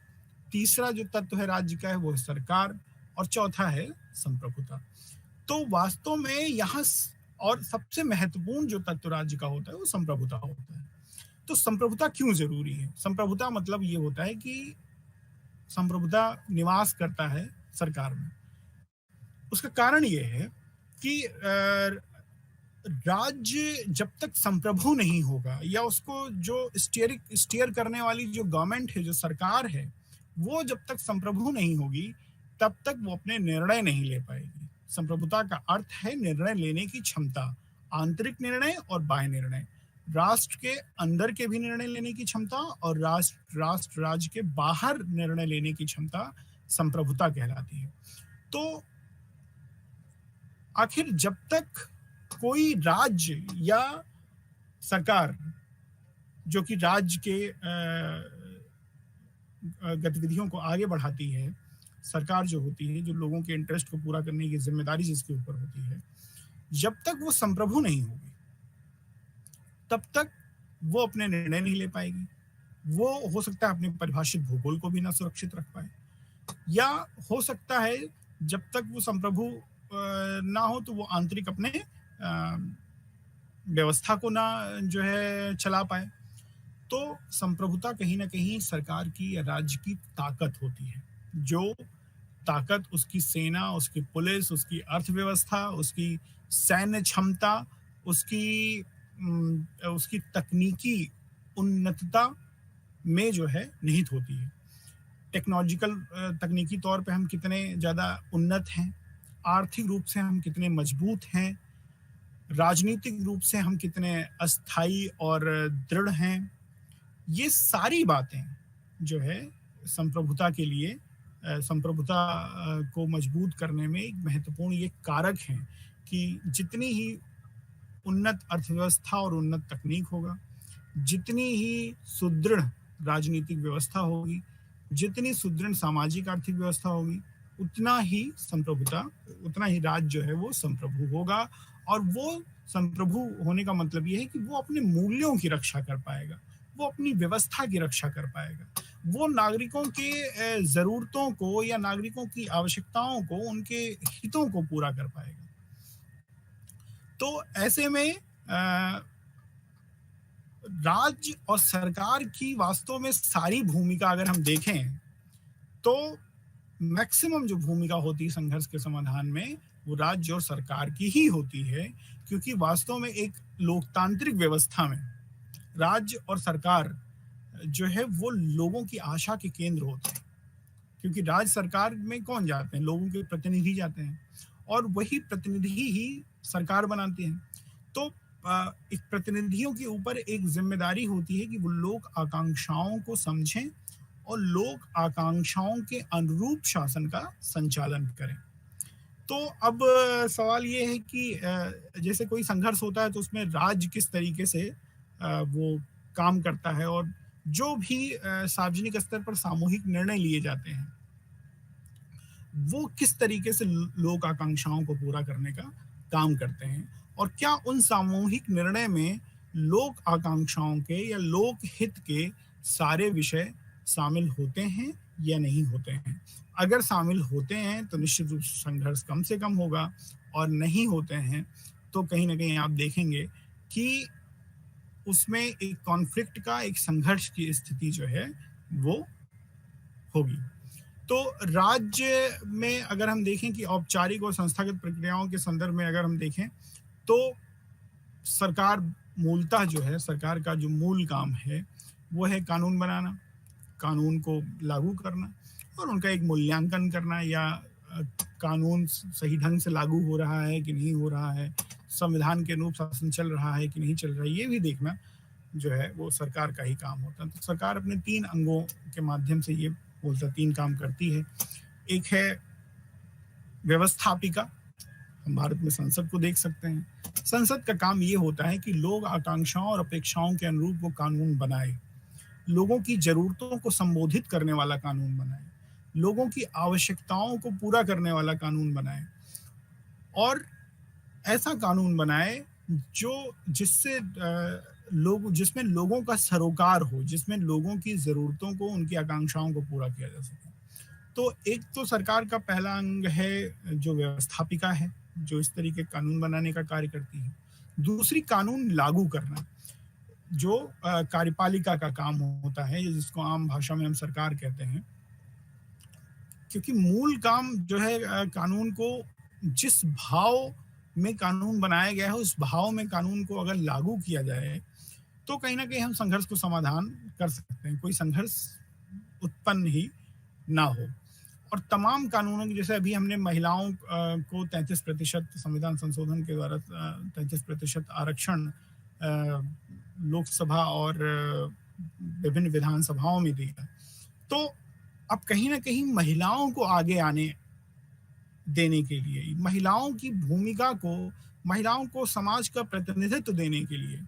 तीसरा जो तत्व है राज्य का है वो है सरकार, और चौथा है संप्रभुता। तो वास्तव में यहाँ और सबसे महत्वपूर्ण जो तत्व राज्य का होता है वो संप्रभुता होता है। तो संप्रभुता क्यों जरूरी है? संप्रभुता मतलब ये होता है कि संप्रभुता निवास करता है सरकार में। उसका कारण ये है कि राज्य जब तक संप्रभु नहीं होगा या उसको जो स्टीयर करने वाली जो गवर्नमेंट है, जो सरकार है, वो जब तक संप्रभु नहीं होगी तब तक वो अपने निर्णय नहीं ले पाएगी। संप्रभुता का अर्थ है निर्णय लेने की क्षमता, आंतरिक निर्णय और बाह्य निर्णय, राष्ट्र के अंदर के भी निर्णय लेने की क्षमता और राष्ट्र राज्य के बाहर निर्णय लेने की क्षमता संप्रभुता कहलाती है। तो आखिर जब तक कोई राज्य या सरकार जो कि राज्य के गतिविधियों को आगे बढ़ाती है, सरकार जो होती है जो लोगों के इंटरेस्ट को पूरा करने की जिम्मेदारी जिसके ऊपर होती है, जब तक वो संप्रभु नहीं होगी तब तक वो अपने निर्णय नहीं ले पाएगी। वो हो सकता है अपने परिभाषित भूगोल को भी ना सुरक्षित रख पाए, या हो सकता है जब तक वो संप्रभु ना हो तो वो आंतरिक अपने व्यवस्था को ना जो है चला पाए। तो संप्रभुता कहीं ना कहीं सरकार की या राज्य की ताकत होती है, जो ताकत उसकी सेना, उसकी पुलिस, उसकी अर्थव्यवस्था, उसकी सैन्य क्षमता, उसकी तकनीकी उन्नतता में जो है निहित होती है। टेक्नोलॉजिकल तकनीकी तौर पे हम कितने ज़्यादा उन्नत हैं, आर्थिक रूप से हम कितने मजबूत हैं, राजनीतिक रूप से हम कितने अस्थायी और दृढ़ हैं, ये सारी बातें जो है संप्रभुता के लिए संप्रभुता को मजबूत करने में एक महत्वपूर्ण ये कारक हैं कि जितनी ही उन्नत अर्थव्यवस्था और उन्नत तकनीक होगा, जितनी ही सुदृढ़ राजनीतिक व्यवस्था होगी, जितनी सुदृढ़ सामाजिक आर्थिक व्यवस्था होगी, उतना ही राज्य जो है वो संप्रभु होगा। और वो संप्रभु होने का मतलब ये है कि वो अपने मूल्यों की रक्षा कर पाएगा, वो अपनी व्यवस्था की रक्षा कर पाएगा, वो नागरिकों के जरूरतों को या नागरिकों की आवश्यकताओं को, उनके हितों को पूरा कर पाएगा। तो ऐसे में राज्य और सरकार की वास्तव में सारी भूमिका अगर हम देखें तो मैक्सिमम जो भूमिका होती है संघर्ष के समाधान में वो राज्य और सरकार की ही होती है, क्योंकि वास्तव में एक लोकतांत्रिक व्यवस्था में राज्य और सरकार जो है वो लोगों की आशा के केंद्र होते हैं। क्योंकि राज्य सरकार में कौन जाते हैं? लोगों के प्रतिनिधि जाते हैं, और वही प्रतिनिधि ही सरकार बनाते हैं। तो एक प्रतिनिधियों के ऊपर एक ज़िम्मेदारी होती है कि वो लोक आकांक्षाओं को समझें और लोक आकांक्षाओं के अनुरूप शासन का संचालन करें। तो अब सवाल ये है कि जैसे कोई संघर्ष होता है तो उसमें राज्य किस तरीके से वो काम करता है, और जो भी सार्वजनिक स्तर पर सामूहिक निर्णय लिए जाते हैं, वो किस तरीके से लोक आकांक्षाओं को पूरा करने का काम करते हैं, और क्या उन सामूहिक निर्णय में लोक आकांक्षाओं के या लोक हित के सारे विषय शामिल होते हैं या नहीं होते हैं। अगर शामिल होते हैं तो निश्चित रूप से संघर्ष कम से कम होगा, और नहीं होते हैं तो कहीं ना कहीं आप देखेंगे कि उसमें एक कॉन्फ्लिक्ट का, एक संघर्ष की स्थिति जो है वो होगी। तो राज्य में अगर हम देखें कि औपचारिक और संस्थागत प्रक्रियाओं के संदर्भ में अगर हम देखें, तो सरकार मूलतः जो है, सरकार का जो मूल काम है वो है कानून बनाना, कानून को लागू करना और उनका एक मूल्यांकन करना, या कानून सही ढंग से लागू हो रहा है कि नहीं हो रहा है, संविधान के अनुरूप शासन चल रहा है कि नहीं चल रहा है, ये भी देखना जो है वो सरकार का ही काम होता है। तो सरकार अपने 3 अंगों के माध्यम से ये बोलता 3 काम करती है। एक है व्यवस्थापिका, हम भारत में संसद को देख सकते हैं। संसद का काम ये होता है कि लोग आकांक्षाओं और अपेक्षाओं के अनुरूप वो कानून बनाए, लोगों की जरूरतों को संबोधित करने वाला कानून बनाए, लोगों की आवश्यकताओं को पूरा करने वाला कानून बनाए, और ऐसा कानून बनाए जो जिससे लोग, जिसमें लोगों का सरोकार हो, जिसमें लोगों की जरूरतों को, उनकी आकांक्षाओं को पूरा किया जा सके। तो एक तो सरकार का पहला अंग है जो व्यवस्थापिका है, जो इस तरीके कानून बनाने का कार्य करती है। दूसरी कानून लागू करना, जो कार्यपालिका का काम होता है, जिसको आम भाषा में हम सरकार कहते हैं। क्योंकि मूल काम जो है कानून को जिस भाव में कानून बनाया गया है, उस भाव में कानून को अगर लागू किया जाए तो कहीं ना कहीं हम संघर्ष को समाधान कर सकते हैं, कोई संघर्ष उत्पन्न ही ना हो। और तमाम कानूनों की, जैसे अभी हमने महिलाओं को 33% संविधान संशोधन के द्वारा 33% आरक्षण लोकसभा और विभिन्न विधानसभाओं में दिया, तो अब कहीं ना कहीं महिलाओं को आगे आने देने के लिए, महिलाओं की भूमिका को, महिलाओं को समाज का प्रतिनिधित्व देने के लिए,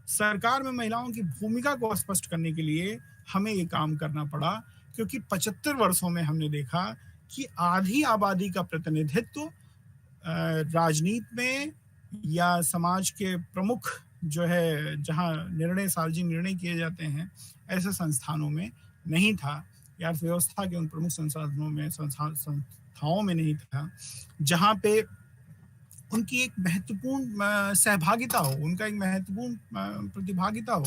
सरकार में महिलाओं की भूमिका को स्पष्ट करने के लिए हमें ये काम करना पड़ा। क्योंकि 75 वर्षों में हमने देखा कि आधी आबादी का प्रतिनिधित्व राजनीति में या समाज के प्रमुख जो है, जहां निर्णय, सार्वजनिक निर्णय किए जाते हैं, ऐसे संस्थानों में नहीं था, या अर्थव्यवस्था के उन प्रमुख संसाधनों में, संस्थाओं में नहीं था, जहां पे उनकी एक महत्वपूर्ण सहभागिता हो, उनका एक महत्वपूर्ण प्रतिभागिता हो।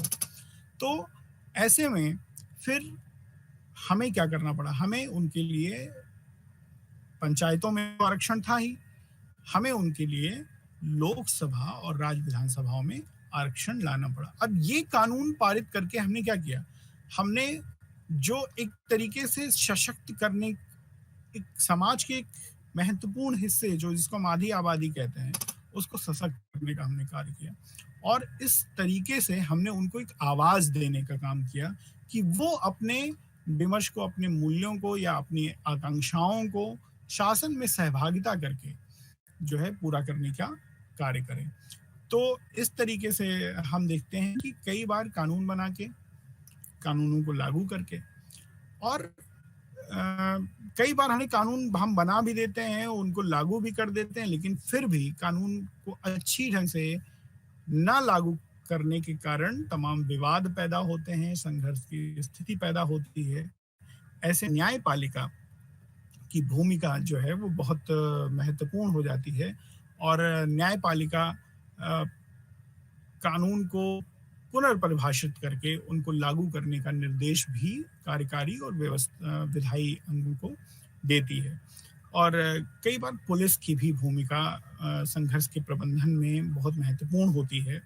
तो ऐसे में फिर हमें क्या करना पड़ा? हमें उनके लिए, पंचायतों में आरक्षण था ही, हमें उनके लिए लोकसभा और राज्य विधानसभाओं में आरक्षण लाना पड़ा। अब ये कानून पारित करके हमने क्या किया? हमने जो एक तरीके से सशक्त करने, एक समाज के एक महत्वपूर्ण हिस्से, जो जिसको हम आधी आबादी कहते हैं, उसको सशक्त करने का हमने कार्य किया। और इस तरीके से हमने उनको एक आवाज देने का काम किया कि वो अपने विमर्श को, अपने मूल्यों को या अपनी आकांक्षाओं को शासन में सहभागिता करके जो है पूरा करने का कार्य करें। तो इस तरीके से हम देखते हैं कि कई बार कानून बना के, कानूनों को लागू करके, और कई बार हमें कानून हम बना भी देते हैं, उनको लागू भी कर देते हैं, लेकिन फिर भी कानून को अच्छी ढंग से ना लागू करने के कारण तमाम विवाद पैदा होते हैं, संघर्ष की स्थिति पैदा होती है। ऐसे न्यायपालिका की भूमिका जो है वो बहुत महत्वपूर्ण हो जाती है, और न्यायपालिका कानून को पुनर्परिभाषित करके उनको लागू करने का निर्देश भी कार्यकारी और विधायी अंगों को देती है। और कई बार पुलिस की भी भूमिका संघर्ष के प्रबंधन में बहुत महत्वपूर्ण होती है,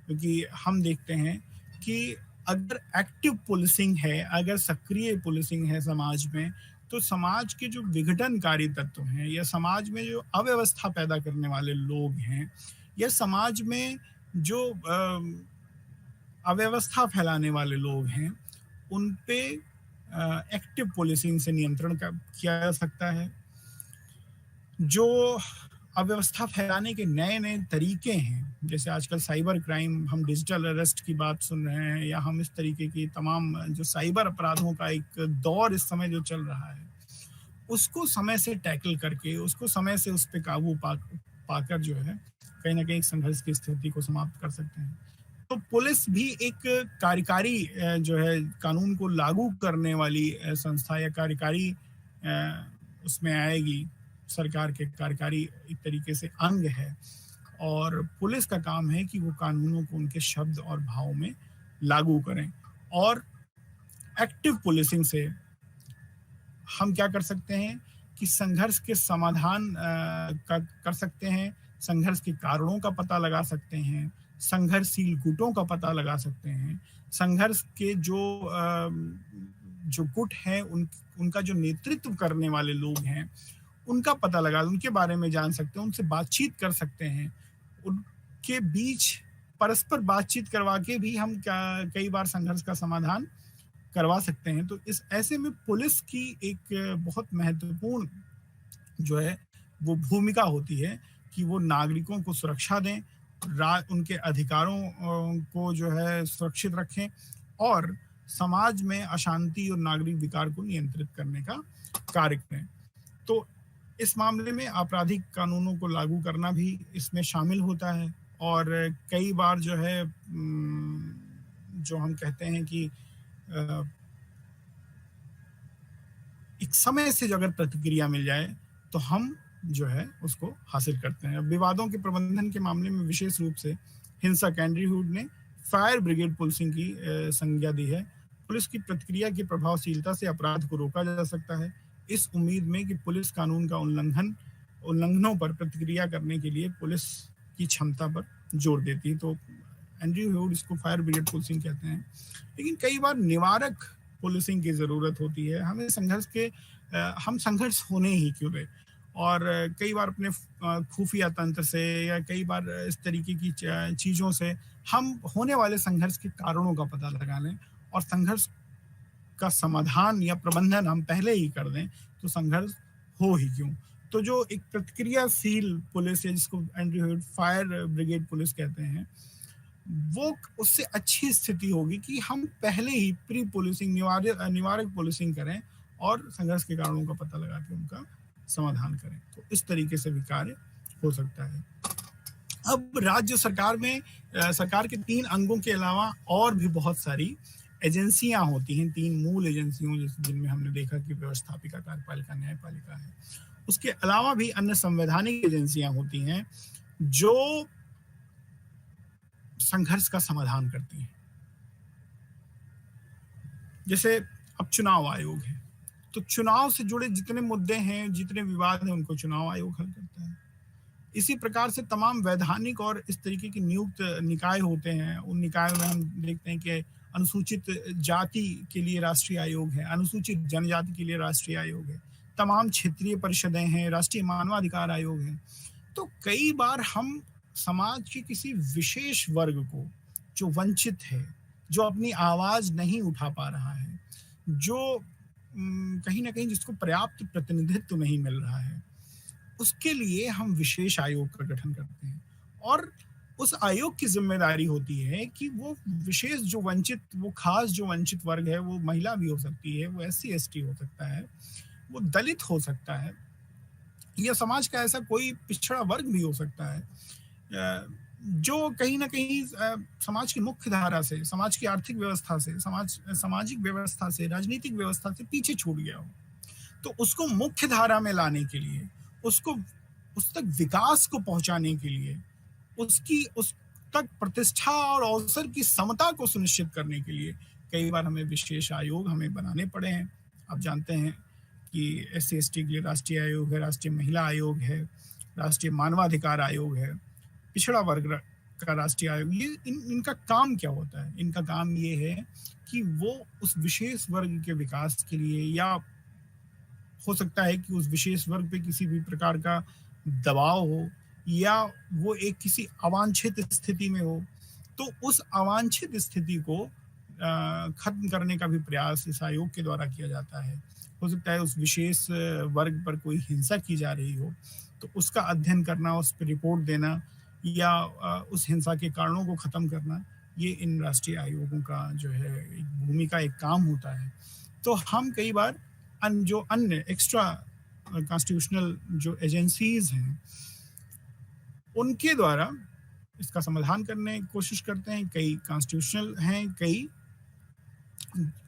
क्योंकि हम देखते हैं कि अगर एक्टिव पुलिसिंग है, अगर सक्रिय पुलिसिंग है समाज में, तो समाज के जो विघटनकारी तत्व हैं, या समाज में जो अव्यवस्था पैदा करने वाले लोग हैं, या समाज में जो अव्यवस्था फैलाने वाले लोग हैं, उन पे एक्टिव पुलिसिंग से नियंत्रण किया जा सकता है। जो अव्यवस्था फैलाने के नए-नए तरीके हैं, जैसे आजकल साइबर क्राइम, हम डिजिटल अरेस्ट की बात सुन रहे हैं, या हम इस तरीके की तमाम जो साइबर अपराधों का एक दौर इस समय जो चल रहा है, उसको समय से टैकल करके, उसको समय से उस पे काबू पाकर जो है, कहीं न कहीं संघर्ष की स्थिति को समाप्त कर सकते हैं। तो पुलिस भी एक कार्यकारी जो है कानून को लागू करने वाली संस्था या कार्यकारी उसमें आएगी, सरकार के कार्यकारी एक तरीके से अंग है। और पुलिस का काम है कि वो कानूनों को उनके शब्द और भाव में लागू करें। और एक्टिव पुलिसिंग से हम क्या कर सकते हैं कि संघर्ष के समाधान कर सकते हैं, संघर्ष के कारणों का पता लगा सकते हैं, संघर्षशील गुटों का पता लगा सकते हैं, संघर्ष के जो गुट हैं, उनका जो नेतृत्व करने वाले लोग हैं, उनका पता लगा, उनके बारे में जान सकते हैं, उनसे बातचीत कर सकते हैं। उनके बीच परस्पर बातचीत करवा के भी हम कई बार संघर्ष का समाधान करवा सकते हैं। तो इस ऐसे में पुलिस की एक बहुत महत्वपूर्ण जो है वो भूमिका होती है कि वो नागरिकों को सुरक्षा दें, उनके अधिकारों को जो है सुरक्षित रखें, और समाज में अशांति और नागरिक विकार को नियंत्रित करने का कार्य करें। तो इस मामले में आपराधिक कानूनों को लागू करना भी इसमें शामिल होता है। और कई बार जो है जो हम कहते हैं कि एक समय से जो अगर प्रतिक्रिया मिल जाए तो हम जो है उसको हासिल करते हैं। विवादों के प्रबंधन के मामले में विशेष रूप से हिंसक एंड्रयू हुड ने फायर ब्रिगेड पुलिसिंग की संज्ञा दी है। पुलिस की प्रतिक्रिया की प्रभावशीलता से अपराध को रोका जा सकता है, इस उम्मीद में कि पुलिस कानून का उल्लंघनों पर प्रतिक्रिया करने के लिए पुलिस की क्षमता पर जोर देती है। तो एंड्रयू हुड इसको फायर ब्रिगेड पुलिसिंग कहते हैं। लेकिन कई बार निवारक पुलिसिंग की ज़रूरत होती है। हम संघर्ष होने ही क्यों दें। और कई बार अपने खुफिया तंत्र से या कई बार इस तरीके की चीज़ों से हम होने वाले संघर्ष के कारणों का पता लगा लें, और संघर्ष का समाधान या प्रबंधन हम पहले ही कर दें, तो संघर्ष हो ही क्यों। तो जो एक प्रतिक्रियाशील पुलिस है, जिसको Andrew hood fire brigade police कहते हैं, वो उससे अच्छी स्थिति होगी कि हम पहले ही प्री पुलिसिंग, निवारक पुलिसिंग करें और संघर्ष के कारणों का पता लगा के उनका समाधान करें। तो इस तरीके से भी कार्य हो सकता है। अब राज्य सरकार में सरकार के 3 अंगों के अलावा और भी बहुत सारी एजेंसियां होती हैं, 3 मूल एजेंसियों जिनमें हमने देखा कि व्यवस्थापिका, कार्यपालिका, न्यायपालिका है। उसके अलावा भी अन्य संवैधानिक एजेंसियां होती हैं जो संघर्ष का समाधान करती हैं। जैसे अब चुनाव आयोग है, तो चुनाव से जुड़े जितने मुद्दे हैं, जितने विवाद हैं, उनको चुनाव आयोग हल करता है। इसी प्रकार से तमाम वैधानिक और इस तरीके की नियुक्त निकाय होते हैं। उन निकायों में हम देखते हैं कि अनुसूचित जाति के लिए राष्ट्रीय आयोग है, अनुसूचित जनजाति के लिए राष्ट्रीय आयोग है, तमाम क्षेत्रीय परिषदें हैं, राष्ट्रीय मानवाधिकार आयोग है। तो कई बार हम समाज के किसी विशेष वर्ग को, जो वंचित है, जो अपनी आवाज नहीं उठा पा रहा है, जो कहीं ना कहीं जिसको पर्याप्त प्रतिनिधित्व नहीं मिल रहा है, उसके लिए हम विशेष आयोग का गठन करते हैं। और उस आयोग की जिम्मेदारी होती है कि वो विशेष जो वंचित, वो खास जो वंचित वर्ग है, वो महिला भी हो सकती है, वो SC ST हो सकता है, वो दलित हो सकता है, या समाज का ऐसा कोई पिछड़ा वर्ग भी हो सकता है जो कहीं ना कहीं समाज की मुख्य धारा से, समाज की आर्थिक व्यवस्था से, सामाजिक व्यवस्था से, राजनीतिक व्यवस्था से पीछे छूट गया हो। तो उसको मुख्य धारा में लाने के लिए, उसको उस तक विकास को पहुंचाने के लिए, उस तक प्रतिष्ठा और अवसर की समता को सुनिश्चित करने के लिए कई बार हमें विशेष आयोग हमें बनाने पड़े हैं। आप जानते हैं कि SC ST के लिए राष्ट्रीय आयोग है, राष्ट्रीय महिला आयोग है, राष्ट्रीय मानवाधिकार आयोग है, पिछड़ा वर्ग का राष्ट्रीय आयोग। ये इनका काम क्या होता है? इनका काम ये है कि वो उस विशेष वर्ग के विकास के लिए, या हो सकता है कि उस विशेष वर्ग पे किसी भी प्रकार का दबाव हो, या वो एक किसी अवांछित स्थिति में हो, तो उस अवांछित स्थिति को खत्म करने का भी प्रयास इस आयोग के द्वारा किया जाता है। हो सकता है उस विशेष वर्ग पर कोई हिंसा की जा रही हो, तो उसका अध्ययन करना, उस पर रिपोर्ट देना या उस हिंसा के कारणों को खत्म करना, ये इन राष्ट्रीय आयोगों का जो है एक भूमिका, एक काम होता है। तो हम कई बार जो अन्य एक्स्ट्रा कॉन्स्टिट्यूशनल जो एजेंसीज हैं, उनके द्वारा इसका समाधान करने की कोशिश करते हैं। कई कॉन्स्टिट्यूशनल हैं,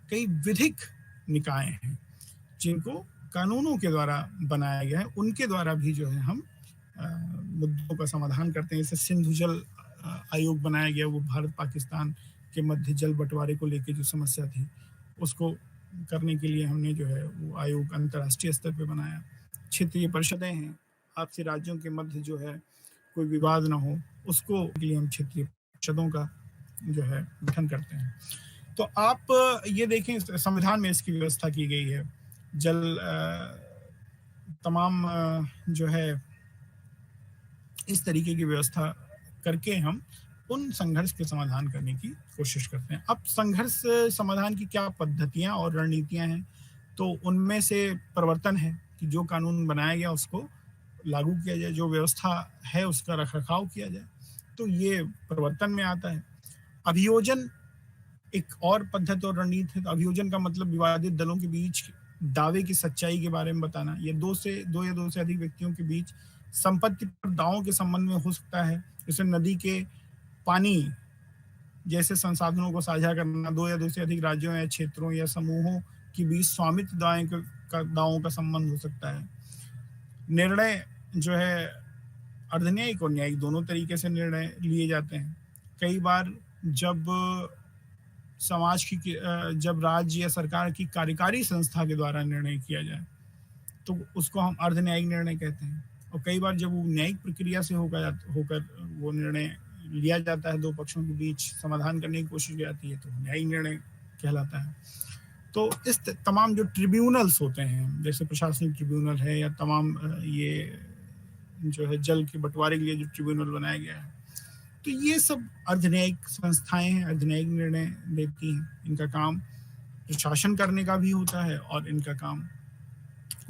कई विधिक निकाय हैं जिनको कानूनों के द्वारा बनाया गया है, उनके द्वारा भी जो है हम मुद्दों का समाधान करते हैं। जैसे सिंधु जल आयोग बनाया गया, वो भारत पाकिस्तान के मध्य जल बंटवारे को लेकर जो समस्या थी उसको करने के लिए हमने जो है वो आयोग अंतर्राष्ट्रीय स्तर पे बनाया। क्षेत्रीय परिषदें हैं, आपसी राज्यों के मध्य जो है कोई विवाद ना हो, उसको के लिए हम क्षेत्रीय परिषदों का जो है गठन करते हैं। तो आप ये देखें, संविधान में इसकी व्यवस्था की गई है। जल तमाम जो है इस तरीके की व्यवस्था करके हम उन संघर्ष के समाधान करने की कोशिश करते हैं। अब संघर्ष समाधान की क्या पद्धतियां और रणनीतियां हैं, तो उनमें से प्रवर्तन है कि जो कानून बनाया गया उसको लागू किया जाए, जो व्यवस्था है उसका रखरखाव किया जाए, तो ये प्रवर्तन में आता है। अभियोजन एक और पद्धति और रणनीति है। तो अभियोजन का मतलब विवादित दलों के बीच दावे की सच्चाई के बारे में बताना। ये दो या दो से अधिक व्यक्तियों के बीच संपत्ति पर दावों के संबंध में हो सकता है। जैसे नदी के पानी जैसे संसाधनों को साझा करना, दो या दो से अधिक राज्यों या क्षेत्रों या समूहों के बीच स्वामित्व दावों का संबंध हो सकता है। निर्णय जो है अर्धन्यायिक और न्यायिक दोनों तरीके से निर्णय लिए जाते हैं। कई बार जब समाज की जब राज्य या सरकार की कार्यकारी संस्था के द्वारा निर्णय किया जाए तो उसको हम अर्धन्यायिक निर्णय कहते हैं। और कई बार जब वो न्यायिक प्रक्रिया से होकर वो निर्णय लिया जाता है, दो पक्षों के बीच समाधान करने की कोशिश की जाती है, तो न्यायिक निर्णय कहलाता है। तो इस तमाम जो ट्रिब्यूनल्स होते हैं, जैसे प्रशासनिक ट्रिब्यूनल है या तमाम ये जो है जल के बंटवारे के लिए जो ट्रिब्यूनल बनाया गया है, तो ये सब अर्धन्यायिक संस्थाएं हैं, अर्धन्यायिक निर्णय देती हैं। इनका काम प्रशासन करने का भी होता है और इनका काम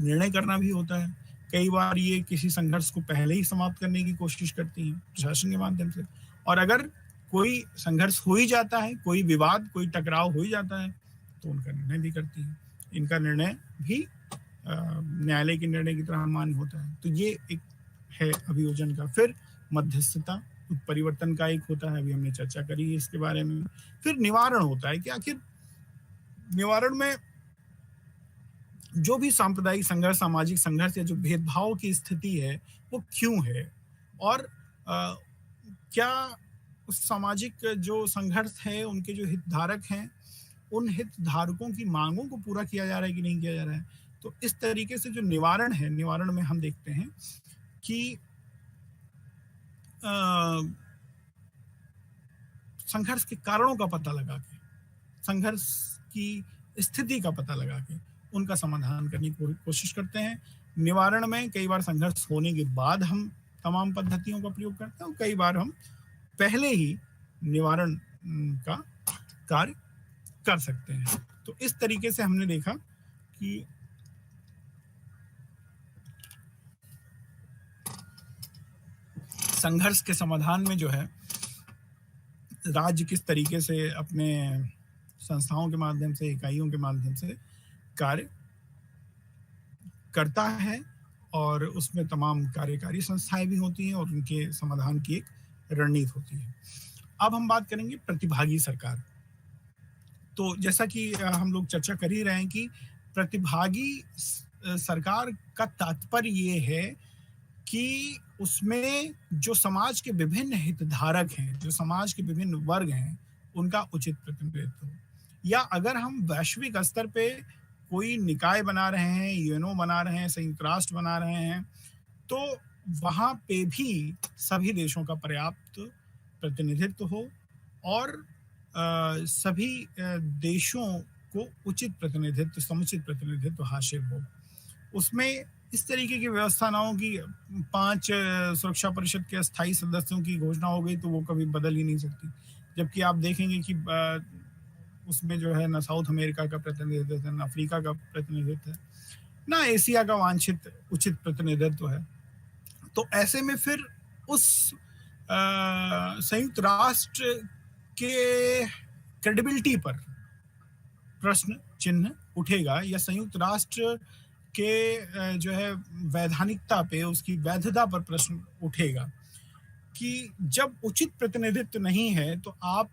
निर्णय करना भी होता है। कई बार ये किसी संघर्ष को पहले ही समाप्त करने की कोशिश करती हैं प्रशासन के माध्यम से, और अगर कोई संघर्ष हो ही जाता है, कोई विवाद, कोई टकराव हो ही जाता है, तो उनका निर्णय भी करती है। इनका निर्णय भी न्यायालय के निर्णय की तरह मान्य होता है। तो ये एक है अभियोजन का। फिर मध्यस्थता परिवर्तन का एक होता है, अभी हमने चर्चा करी है इसके बारे में। फिर निवारण होता है कि आखिर निवारण में जो भी सांप्रदायिक संघर्ष, सामाजिक संघर्ष या जो भेदभाव की स्थिति है वो क्यों है, और क्या उस सामाजिक जो संघर्ष है उनके जो हितधारक हैं उन हितधारकों की मांगों को पूरा किया जा रहा है कि नहीं किया जा रहा है। तो इस तरीके से जो निवारण है, निवारण में हम देखते हैं कि संघर्ष के कारणों का पता लगा के, संघर्ष की स्थिति का पता लगा के उनका समाधान करने की कोशिश करते हैं। निवारण में कई बार संघर्ष होने के बाद हम तमाम पद्धतियों का प्रयोग करते हैं और कई बार हम पहले ही निवारण का कार्य कर सकते हैं। तो इस तरीके से हमने देखा कि संघर्ष के समाधान में जो है राज्य किस तरीके से अपने संस्थाओं के माध्यम से, इकाइयों के माध्यम से कार्य करता है, और उसमें तमाम कार्यकारी संस्थाएं भी होती हैं और उनके समाधान की एक रणनीति होती है। अब हम बात करेंगे प्रतिभागी सरकार। तो जैसा कि हम लोग चर्चा कर ही रहे हैं कि प्रतिभागी सरकार का तात्पर्य ये है कि उसमें जो समाज के विभिन्न हितधारक हैं, जो समाज के विभिन्न वर्ग हैं, उनका उचित प्रतिनिधित्व हो। या अगर हम वैश्विक स्तर पे कोई निकाय बना रहे हैं, यूएनओ बना रहे हैं, संयुक्त राष्ट्र बना रहे हैं, तो वहाँ पे भी सभी देशों का पर्याप्त प्रतिनिधित्व हो और सभी देशों को उचित प्रतिनिधित्व, समुचित प्रतिनिधित्व हासिल हो। उसमें इस तरीके की व्यवस्था ना हो कि 5 सुरक्षा परिषद के अस्थायी सदस्यों की घोषणा हो गई तो वो कभी बदल ही नहीं सकती। जबकि आप देखेंगे कि उसमें जो है ना साउथ अमेरिका का प्रतिनिधित्व है, ना अफ्रीका का प्रतिनिधित्व है, ना एशिया का वांछित उचित प्रतिनिधित्व है। तो ऐसे में फिर उस संयुक्त राष्ट्र के क्रेडिबिलिटी पर प्रश्न चिन्ह उठेगा, या संयुक्त राष्ट्र के जो है वैधानिकता पे, उसकी वैधता पर प्रश्न उठेगा कि जब उचित प्रतिनिधित्व नहीं है तो आप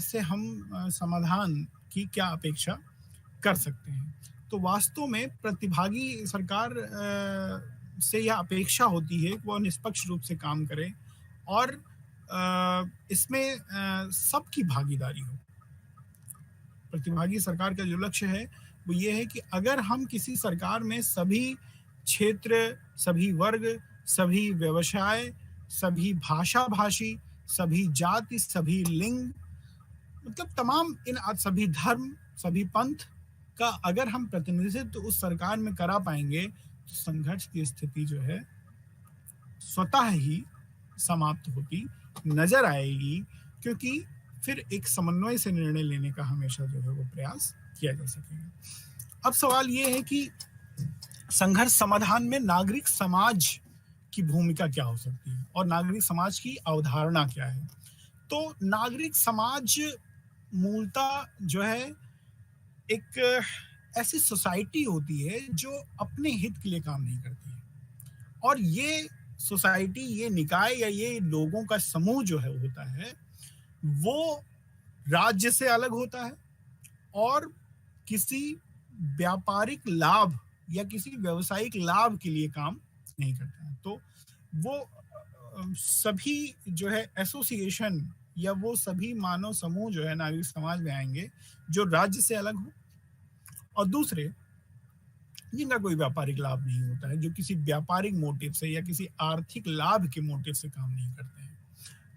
से हम समाधान की क्या अपेक्षा कर सकते हैं। तो वास्तव में प्रतिभागी सरकार से यह अपेक्षा होती है कि वह निष्पक्ष रूप से काम करे और इसमें सबकी भागीदारी हो। प्रतिभागी सरकार का जो लक्ष्य है वो ये है कि अगर हम किसी सरकार में सभी क्षेत्र, सभी वर्ग, सभी व्यवसाय, सभी भाषा भाषी, सभी जाति, सभी लिंग, मतलब तमाम इन सभी धर्म, सभी पंथ का अगर हम प्रतिनिधित्व तो उस सरकार में करा पाएंगे तो संघर्ष की स्थिति जो है स्वतः ही समाप्त होती नजर आएगी, क्योंकि फिर एक समन्वय से निर्णय लेने का हमेशा जो है वो प्रयास किया जा सकेगा। अब सवाल ये है कि संघर्ष समाधान में नागरिक समाज की भूमिका क्या हो सकती है और नागरिक समाज की अवधारणा क्या है। तो नागरिक समाज मूलतः जो है एक ऐसी सोसाइटी होती है जो अपने हित के लिए काम नहीं करती है, और ये सोसाइटी, ये निकाय या ये लोगों का समूह जो है होता है वो राज्य से अलग होता है और किसी व्यापारिक लाभ या किसी व्यावसायिक लाभ के लिए काम नहीं करता है। तो वो सभी जो है एसोसिएशन या वो सभी मानव समूह जो है नागरिक समाज में आएंगे जो राज्य से अलग हो, और दूसरे जिनका कोई व्यापारिक लाभ नहीं होता है, जो किसी व्यापारिक मोटिव से या किसी आर्थिक लाभ के मोटिव से काम नहीं करते हैं।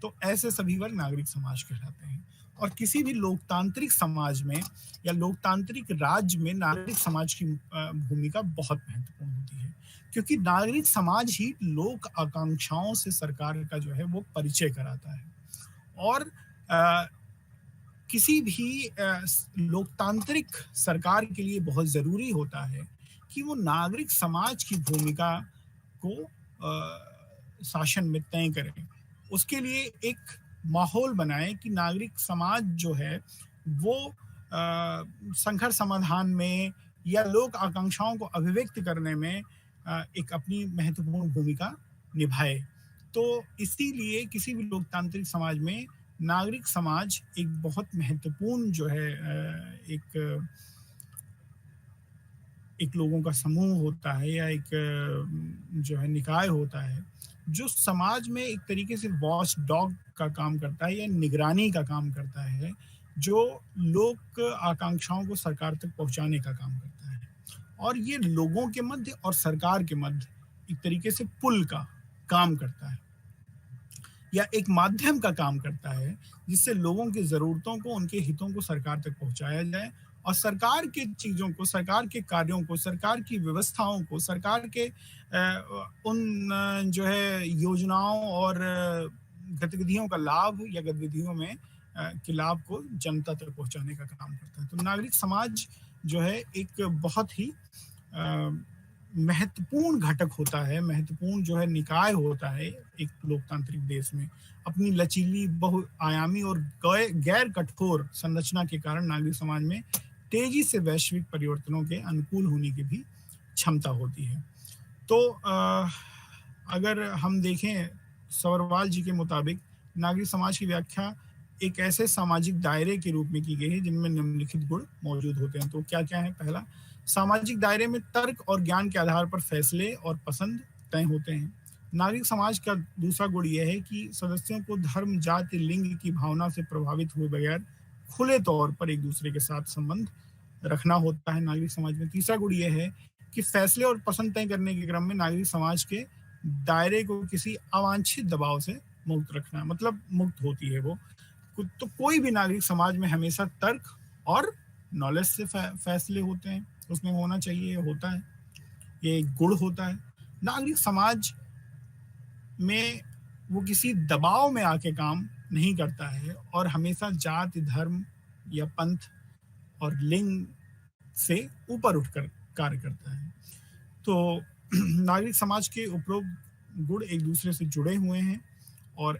तो ऐसे सभी वर्ग नागरिक समाज कहलाते हैं। और किसी भी लोकतांत्रिक समाज में या लोकतांत्रिक राज्य में नागरिक समाज की भूमिका बहुत महत्वपूर्ण होती है, क्योंकि नागरिक समाज ही लोक आकांक्षाओं से सरकार का जो है वो परिचय कराता है। और किसी भी लोकतांत्रिक सरकार के लिए बहुत जरूरी होता है कि वो नागरिक समाज की भूमिका को शासन में तय करें। उसके लिए एक माहौल बनाए कि नागरिक समाज जो है वो संघर्ष समाधान में या लोक आकांक्षाओं को अभिव्यक्त करने में एक अपनी महत्वपूर्ण भूमिका निभाए। तो इसीलिए किसी भी लोकतांत्रिक समाज में नागरिक समाज एक बहुत महत्वपूर्ण जो है एक लोगों का समूह होता है या एक जो है निकाय होता है जो समाज में एक तरीके से वॉच डॉग का काम करता है या निगरानी का काम करता है, जो लोक आकांक्षाओं को सरकार तक पहुंचाने का काम करता है। और ये लोगों के मध्य और सरकार के मध्य एक तरीके से पुल का काम करता है या एक माध्यम का काम करता है, जिससे लोगों की जरूरतों को, उनके हितों को सरकार तक पहुंचाया जाए और सरकार के चीजों को, सरकार के कार्यों को, सरकार की व्यवस्थाओं को, सरकार के उन जो है योजनाओं और गतिविधियों का लाभ या गतिविधियों में के लाभ को जनता तक पहुंचाने का काम करता है। तो नागरिक समाज जो है एक बहुत ही महत्वपूर्ण घटक होता है, महत्वपूर्ण जो है निकाय होता है एक लोकतांत्रिक देश में। अपनी लचीली, बहुआयामी और गैर कठोर संरचना के कारण नागरिक समाज में तेजी से वैश्विक परिवर्तनों के अनुकूल होने की भी क्षमता होती है। तो अगर हम देखें सवरवाल जी के मुताबिक नागरिक समाज की व्याख्या एक ऐसे सामाजिक दायरे के रूप में की गई है जिनमें निम्नलिखित गुण मौजूद होते हैं। तो क्या क्या है? पहला, सामाजिक दायरे में तर्क और ज्ञान के आधार पर फैसले और पसंद तय होते हैं। नागरिक समाज का दूसरा गुण यह है कि सदस्यों को धर्म, जाति, लिंग की भावना से प्रभावित हुए बगैर खुले तौर पर एक दूसरे के साथ संबंध रखना होता है नागरिक समाज में। तीसरा गुण यह है कि फैसले और पसंद तय करने के क्रम में नागरिक समाज के दायरे को किसी अवांछित दबाव से मुक्त रखना, मतलब मुक्त होती है वो। तो कोई भी नागरिक समाज में हमेशा तर्क और नॉलेज से फैसले होते हैं, उसमें होना चाहिए, होता है। ये एक गुण होता है। नागरिक समाज में वो किसी दबाव में आके काम नहीं करता है और हमेशा जाति, धर्म या पंथ और लिंग से ऊपर उठकर कार्य करता है। तो नागरिक समाज के उपरोक्त गुण एक दूसरे से जुड़े हुए हैं और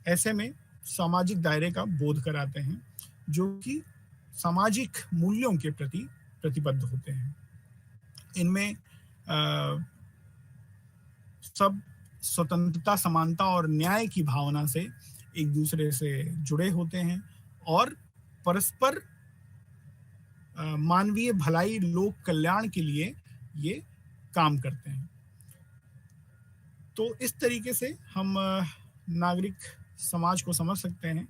ऐसे में सामाजिक दायरे का बोध कराते हैं, जो कि सामाजिक मूल्यों के प्रति प्रतिबद्ध होते हैं। इनमें सब स्वतंत्रता, समानता और न्याय की भावना से एक दूसरे से जुड़े होते हैं और परस्पर मानवीय भलाई, लोक कल्याण के लिए ये काम करते हैं। तो इस तरीके से हम नागरिक समाज को समझ सकते हैं।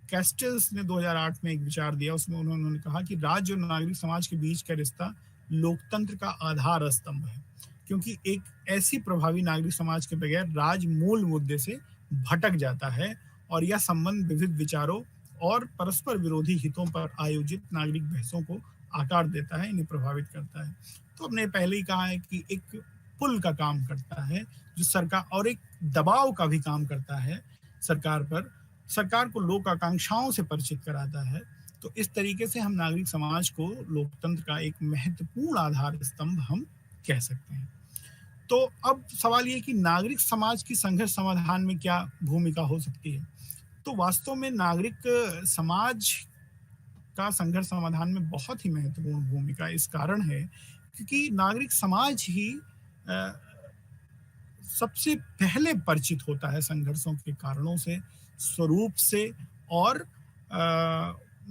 कैस्टल्स ने 2008 में एक विचार दिया, उसमें उन्होंने कहा कि राज्य और नागरिक समाज के बीच का रिश्ता लोकतंत्र का आधार स्तंभ है, क्योंकि एक ऐसी प्रभावी नागरिक समाज के बगैर राज्य मूल मुद्दे से भटक जाता है और यह संबंध विविध विचारों और परस्पर विरोधी हितों पर आयोजित नागरिक बहसों को आकार देता है, इन्हें प्रभावित करता है। तो हमने पहले ही कहा है कि एक पुल का काम करता है जो सरकार, और एक दबाव का भी काम करता है सरकार पर, सरकार को लोक आकांक्षाओं से परिचित कराता है। तो इस तरीके से हम नागरिक समाज को लोकतंत्र का एक महत्वपूर्ण आधार स्तंभ हम कह सकते हैं। तो अब सवाल ये कि नागरिक समाज की संघर्ष समाधान में क्या भूमिका हो सकती है। तो वास्तव में नागरिक समाज का संघर्ष समाधान में बहुत ही महत्वपूर्ण भूमिका इस कारण है क्योंकि नागरिक समाज ही सबसे पहले परिचित होता है संघर्षों के कारणों से, स्वरूप से और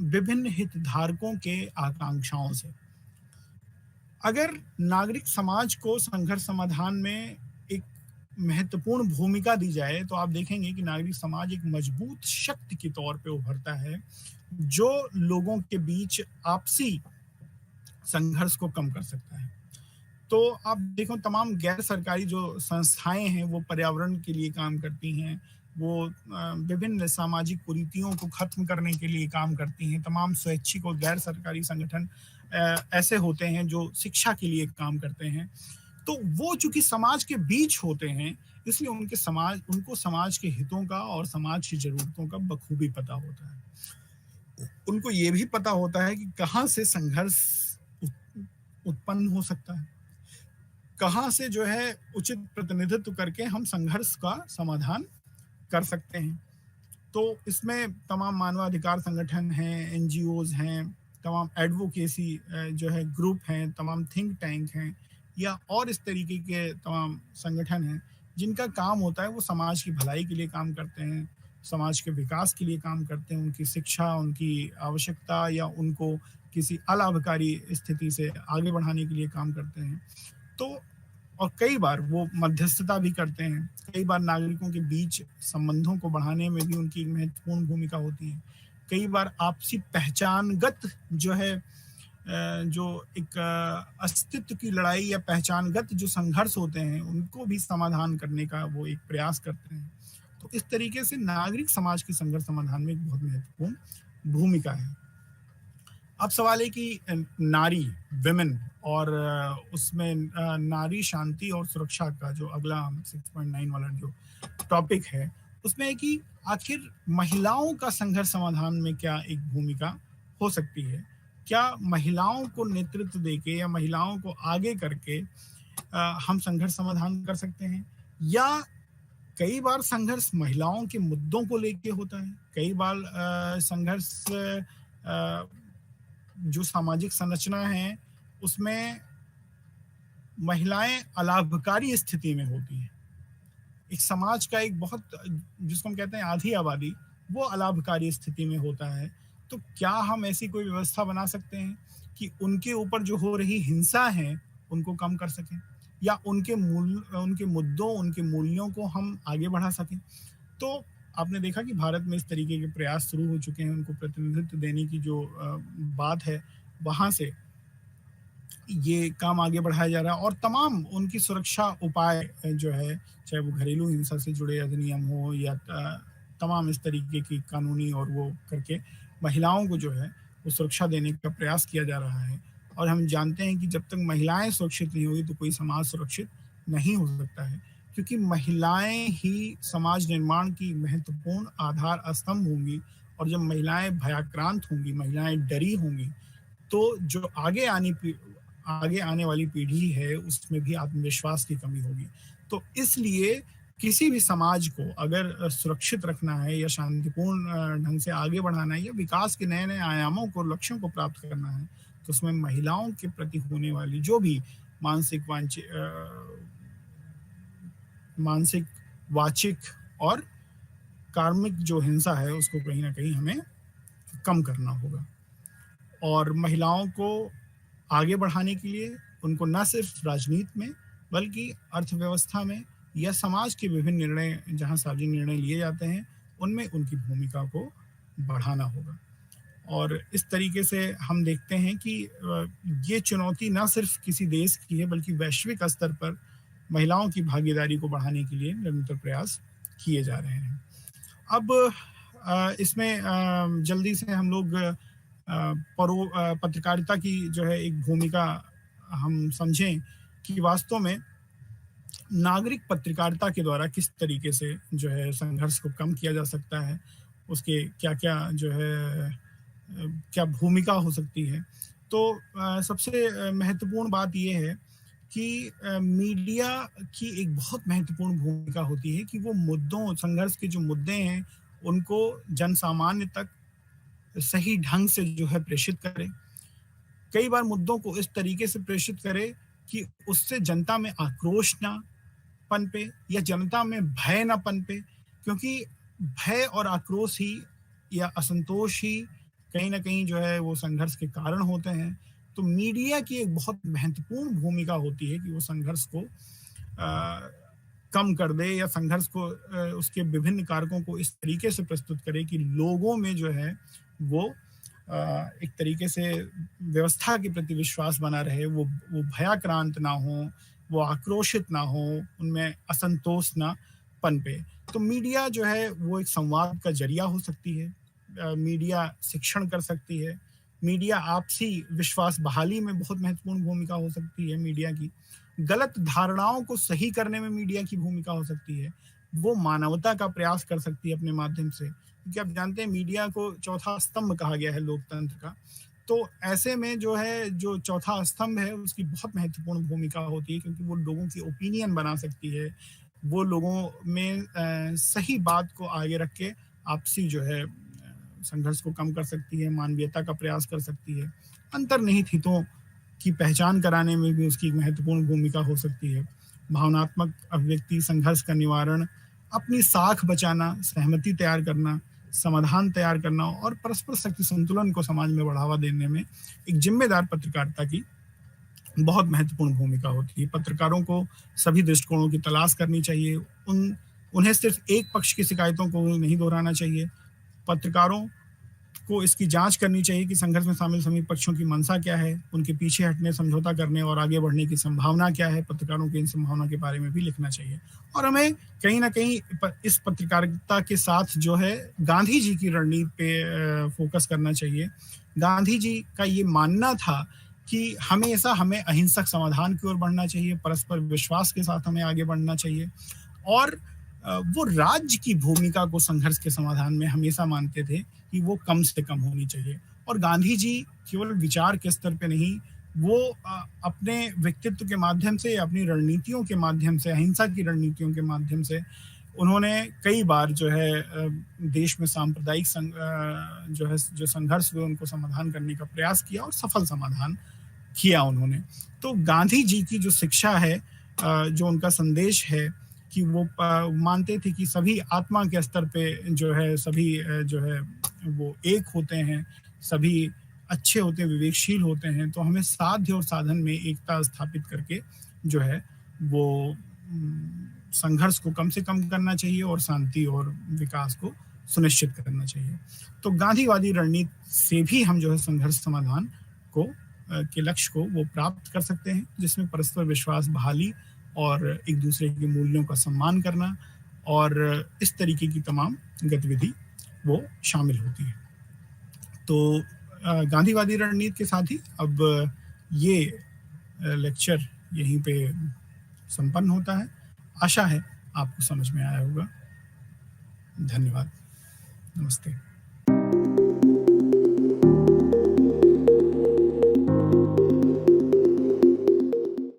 विभिन्न हितधारकों के आकांक्षाओं से। अगर नागरिक समाज को संघर्ष समाधान में एक महत्वपूर्ण भूमिका दी जाए तो आप देखेंगे कि नागरिक समाज एक मजबूत शक्ति के तौर पे उभरता है जो लोगों के बीच आपसी संघर्ष को कम कर सकता है। तो आप देखो, तमाम गैर सरकारी जो संस्थाएं हैं वो पर्यावरण के लिए काम करती हैं, वो विभिन्न सामाजिक कुरीतियों को खत्म करने के लिए काम करती हैं। तमाम स्वैच्छिक और गैर सरकारी संगठन ऐसे होते हैं जो शिक्षा के लिए काम करते हैं। तो वो चूंकि समाज के बीच होते हैं, इसलिए उनको समाज के हितों का और समाज की जरूरतों का बखूबी पता होता है। उनको ये भी पता होता है कि कहाँ से संघर्ष उत्पन्न हो सकता है, कहाँ से जो है उचित प्रतिनिधित्व करके हम संघर्ष का समाधान कर सकते हैं। तो इसमें तमाम मानवाधिकार संगठन हैं, एनजीओज हैं, तमाम एडवोकेसी जो है ग्रुप हैं, तमाम थिंक टैंक हैं या और इस तरीके के तमाम संगठन हैं जिनका काम होता है वो समाज की भलाई के लिए काम करते हैं, समाज के विकास के लिए काम करते हैं, उनकी शिक्षा, उनकी आवश्यकता या उनको किसी अलाभकारी स्थिति से आगे बढ़ाने के लिए काम करते हैं। तो और कई बार वो मध्यस्थता भी करते हैं, कई बार नागरिकों के बीच संबंधों को बढ़ाने में भी उनकी महत्वपूर्ण भूमिका होती है। कई बार आपसी पहचानगत जो है जो एक अस्तित्व की लड़ाई या पहचानगत जो संघर्ष होते हैं उनको भी समाधान करने का वो एक प्रयास करते हैं। तो इस तरीके से नागरिक समाज के संघर्ष समाधान में एक बहुत महत्वपूर्ण भूमिका है। अब सवाल है कि नारी, विमेन और उसमें नारी शांति और सुरक्षा का जो अगला 6.9 वाला जो टॉपिक है उसमें है कि आखिर महिलाओं का संघर्ष समाधान में क्या एक भूमिका हो सकती है। क्या महिलाओं को नेतृत्व देके या महिलाओं को आगे करके हम संघर्ष समाधान कर सकते हैं, या कई बार संघर्ष महिलाओं के मुद्दों को लेके होता है, कई बार संघर्ष जो सामाजिक संरचना है उसमें महिलाएं अलाभकारी स्थिति में होती हैं। एक समाज का एक बहुत, जिसको हम कहते हैं आधी आबादी, वो अलाभकारी स्थिति में होता है। तो क्या हम ऐसी कोई व्यवस्था बना सकते हैं कि उनके ऊपर जो हो रही हिंसा है उनको कम कर सकें या उनके मुद्दों, उनके मूल्यों को हम आगे बढ़ा सकें। तो आपने देखा कि भारत में इस तरीके के प्रयास शुरू हो चुके हैं, उनको प्रतिनिधित्व देने की जो बात है वहाँ से ये काम आगे बढ़ाया जा रहा है और तमाम उनकी सुरक्षा उपाय जो है, चाहे वो घरेलू हिंसा से जुड़े अधिनियम हो या तमाम इस तरीके की कानूनी और वो करके महिलाओं को जो है वो सुरक्षा देने का प्रयास किया जा रहा है। और हम जानते हैं कि जब तक महिलाएं सुरक्षित नहीं होगी तो कोई समाज सुरक्षित नहीं हो सकता है, क्योंकि महिलाएं ही समाज निर्माण की महत्वपूर्ण आधार स्तंभ होंगी। और जब महिलाएं भयाक्रांत होंगी, महिलाएं डरी होंगी, तो जो आगे आने वाली पीढ़ी है उसमें भी आत्मविश्वास की कमी होगी। तो इसलिए किसी भी समाज को अगर सुरक्षित रखना है या शांतिपूर्ण ढंग से आगे बढ़ाना है या विकास के नए नए आयामों को, लक्ष्यों को प्राप्त करना है, तो उसमें महिलाओं के प्रति होने वाली जो भी मानसिक मानसिक, वाचिक और कार्मिक जो हिंसा है उसको कहीं ना कहीं हमें कम करना होगा। और महिलाओं को आगे बढ़ाने के लिए उनको न सिर्फ राजनीति में बल्कि अर्थव्यवस्था में या समाज के विभिन्न निर्णय, जहां सार्वजनिक निर्णय लिए जाते हैं, उनमें उनकी भूमिका को बढ़ाना होगा। और इस तरीके से हम देखते हैं कि ये चुनौती न सिर्फ किसी देश की है बल्कि वैश्विक स्तर पर महिलाओं की भागीदारी को बढ़ाने के लिए निरंतर प्रयास किए जा रहे हैं। अब इसमें जल्दी से हम लोग पत्रकारिता की जो है एक भूमिका हम समझें कि वास्तव में नागरिक पत्रकारिता के द्वारा किस तरीके से जो है संघर्ष को कम किया जा सकता है, उसके क्या क्या जो है क्या भूमिका हो सकती है। तो सबसे महत्वपूर्ण बात यह है कि मीडिया की एक बहुत महत्वपूर्ण भूमिका होती है कि वो मुद्दों, संघर्ष के जो मुद्दे हैं उनको जनसामान्य तक सही ढंग से जो है प्रेषित करे। कई बार मुद्दों को इस तरीके से प्रेषित करे कि उससे जनता में आक्रोश ना पनपे या जनता में भय ना पनपे, क्योंकि भय और आक्रोश ही या असंतोष ही कहीं ना कहीं जो है वो संघर्ष के कारण होते हैं। तो मीडिया की एक बहुत महत्वपूर्ण भूमिका होती है कि वो संघर्ष को कम कर दे या संघर्ष को उसके विभिन्न कारकों को इस तरीके से प्रस्तुत करे कि लोगों में जो है वो एक तरीके से व्यवस्था के प्रति विश्वास बना रहे, वो भयाक्रांत ना हो, वो आक्रोशित ना हो, उनमें असंतोष ना पनपे। तो मीडिया जो है वो एक संवाद का जरिया हो सकती है, मीडिया शिक्षण कर सकती है, मीडिया आपसी विश्वास बहाली में बहुत महत्वपूर्ण भूमिका हो सकती है मीडिया की, गलत धारणाओं को सही करने में मीडिया की भूमिका हो सकती है, वो मानवता का प्रयास कर सकती है अपने माध्यम से, क्योंकि आप जानते हैं मीडिया को चौथा स्तंभ कहा गया है लोकतंत्र का। तो ऐसे में जो है जो चौथा स्तंभ है उसकी बहुत महत्वपूर्ण भूमिका होती है, क्योंकि वो लोगों की ओपिनियन बना सकती है, वो लोगों में सही बात को आगे रख के आपसी जो है संघर्ष को कम कर सकती है, मानवीयता का प्रयास कर सकती है, अंतर्निहित हितों की पहचान कराने में भी उसकी महत्वपूर्ण भूमिका हो सकती है, भावनात्मक अभिव्यक्ति, संघर्ष का निवारण, अपनी साख बचाना, सहमति तैयार करना, समाधान तैयार करना और परस्पर शक्ति संतुलन को समाज में बढ़ावा देने में एक जिम्मेदार पत्रकारिता की बहुत महत्वपूर्ण भूमिका होती है। पत्रकारों को सभी दृष्टिकोणों की तलाश करनी चाहिए, उन्हें सिर्फ एक पक्ष की शिकायतों को नहीं दोहराना चाहिए। पत्रकारों को इसकी जांच करनी चाहिए कि संघर्ष में शामिल सभी पक्षों की मंशा क्या है, उनके पीछे हटने, समझौता करने और आगे बढ़ने की संभावना क्या है। पत्रकारों की इन संभावना के बारे में भी लिखना चाहिए। और हमें कहीं ना कहीं इस पत्रकारिता के साथ जो है गांधी जी की रणनीति पे फोकस करना चाहिए। गांधी जी का ये मानना था कि हमेशा हमें अहिंसक समाधान की ओर बढ़ना चाहिए, परस्पर विश्वास के साथ हमें आगे बढ़ना चाहिए, और वो राज्य की भूमिका को संघर्ष के समाधान में हमेशा मानते थे कि वो कम से कम होनी चाहिए। और गांधी जी केवल विचार के स्तर पे नहीं, वो अपने व्यक्तित्व के माध्यम से, अपनी रणनीतियों के माध्यम से, अहिंसा की रणनीतियों के माध्यम से उन्होंने कई बार जो है देश में सांप्रदायिक जो संघर्ष हुए उनको समाधान करने का प्रयास किया और सफल समाधान किया उन्होंने। तो गांधी जी की जो शिक्षा है, जो उनका संदेश है कि वो मानते थे कि सभी आत्मा के स्तर पे जो है सभी जो है वो एक होते हैं, सभी अच्छे होते हैं, विवेकशील होते हैं। तो हमें साध्य और साधन में एकता स्थापित करके जो है वो संघर्ष को कम से कम करना चाहिए और शांति और विकास को सुनिश्चित करना चाहिए। तो गांधीवादी रणनीति से भी हम जो है संघर्ष समाधान को के लक्ष्य को वो प्राप्त कर सकते हैं, जिसमें परस्पर विश्वास बहाली और एक दूसरे के मूल्यों का सम्मान करना और इस तरीके की तमाम गतिविधि वो शामिल होती है। तो गांधीवादी रणनीति के साथ ही अब ये लेक्चर यहीं पे संपन्न होता है। आशा है आपको समझ में आया होगा। धन्यवाद। नमस्ते।